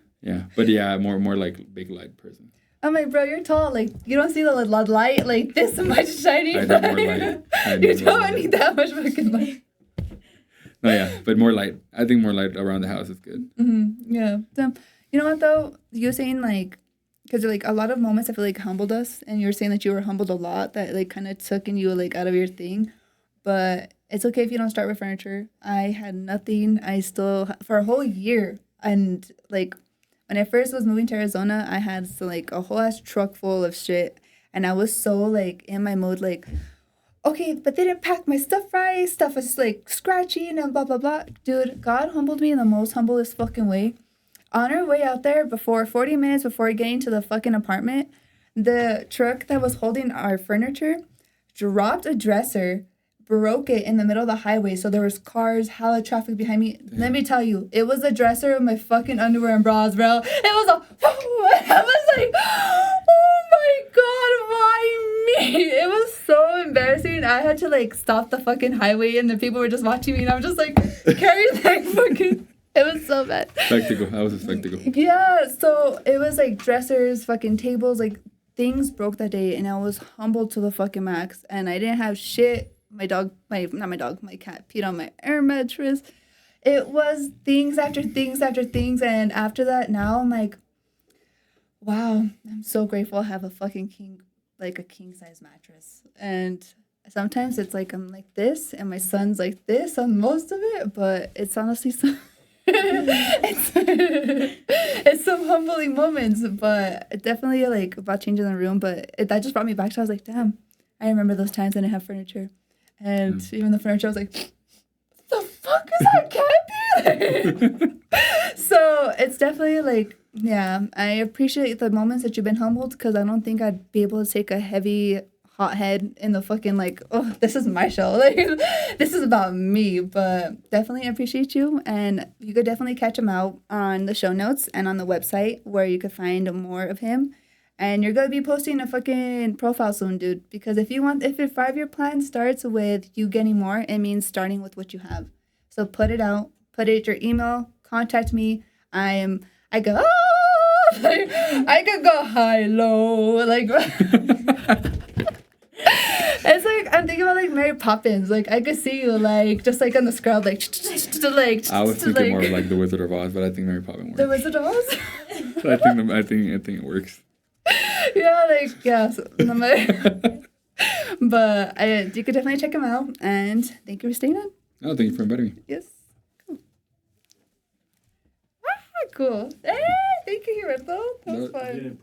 But more like big light person. I'm like, bro, you're tall. Like, you don't see the light like this much shining. I need more light. You don't need that much fucking light. No, but more light. I think more light around the house is good. Yeah. So, you know what, though? You're saying, like, because, like, a lot of moments I feel like humbled us. And you were saying that you were humbled a lot. That, like, kind of took you, like, out of your thing. But it's okay if you don't start with furniture. I had nothing. I still, for a whole year. And, like, when I first was moving to Arizona, I had like a whole ass truck full of shit, and I was so like in my mode, like, okay, but they didn't pack my stuff right. Stuff was like scratching and blah blah blah. Dude, God humbled me in the most humblest fucking way. On our way out there, 40 minutes before getting to the fucking apartment, the truck that was holding our furniture dropped a dresser broke it in the middle of the highway. So there was cars, hella traffic behind me. Damn. Let me tell you, it was the dresser of my fucking underwear and bras, bro. It was I was like, oh my God, why me? It was so embarrassing. I had to like stop the fucking highway and the people were just watching me and I was just like carrying like fucking, it was so bad. Spectacle. That was a spectacle. Yeah, so it was like dressers, fucking tables, like things broke that day and I was humbled to the fucking max and I didn't have shit. My cat peed on my air mattress. It was things after things after things. And after that, now I'm like, wow, I'm so grateful I have a fucking king size mattress. And sometimes it's like I'm like this and my son's like this on most of it, but it's honestly so it's some humbling moments, but definitely like about changing the room. But that just brought me back to I was like, damn, I remember those times I didn't have furniture. And even the furniture, I was like, what the fuck is that cat? So it's definitely like, yeah, I appreciate the moments that you've been humbled because I don't think I'd be able to take a heavy hot head in the fucking like, oh, this is my show. Like, this is about me. But definitely appreciate you. And you could definitely catch him out on the show notes and on the website where you could find more of him. And you're going to be posting a fucking profile soon, dude. Because if your 5-year plan starts with you getting more, it means starting with what you have. So put it out. Put it your email. Contact me. I go, oh! Like, I could go high, low. Like, it's like, I'm thinking about like Mary Poppins. Like, I could see you like, just like on the scrub, like, I was thinking more of like the Wizard of Oz, but I think Mary Poppins works. The Wizard of Oz? I think it works. Yeah, like, yeah. So, but you could definitely check him out. And thank you for staying on. Oh, thank you for inviting me. Yes. Cool. Cool. Hey, thank you, Gilberto. That was fun.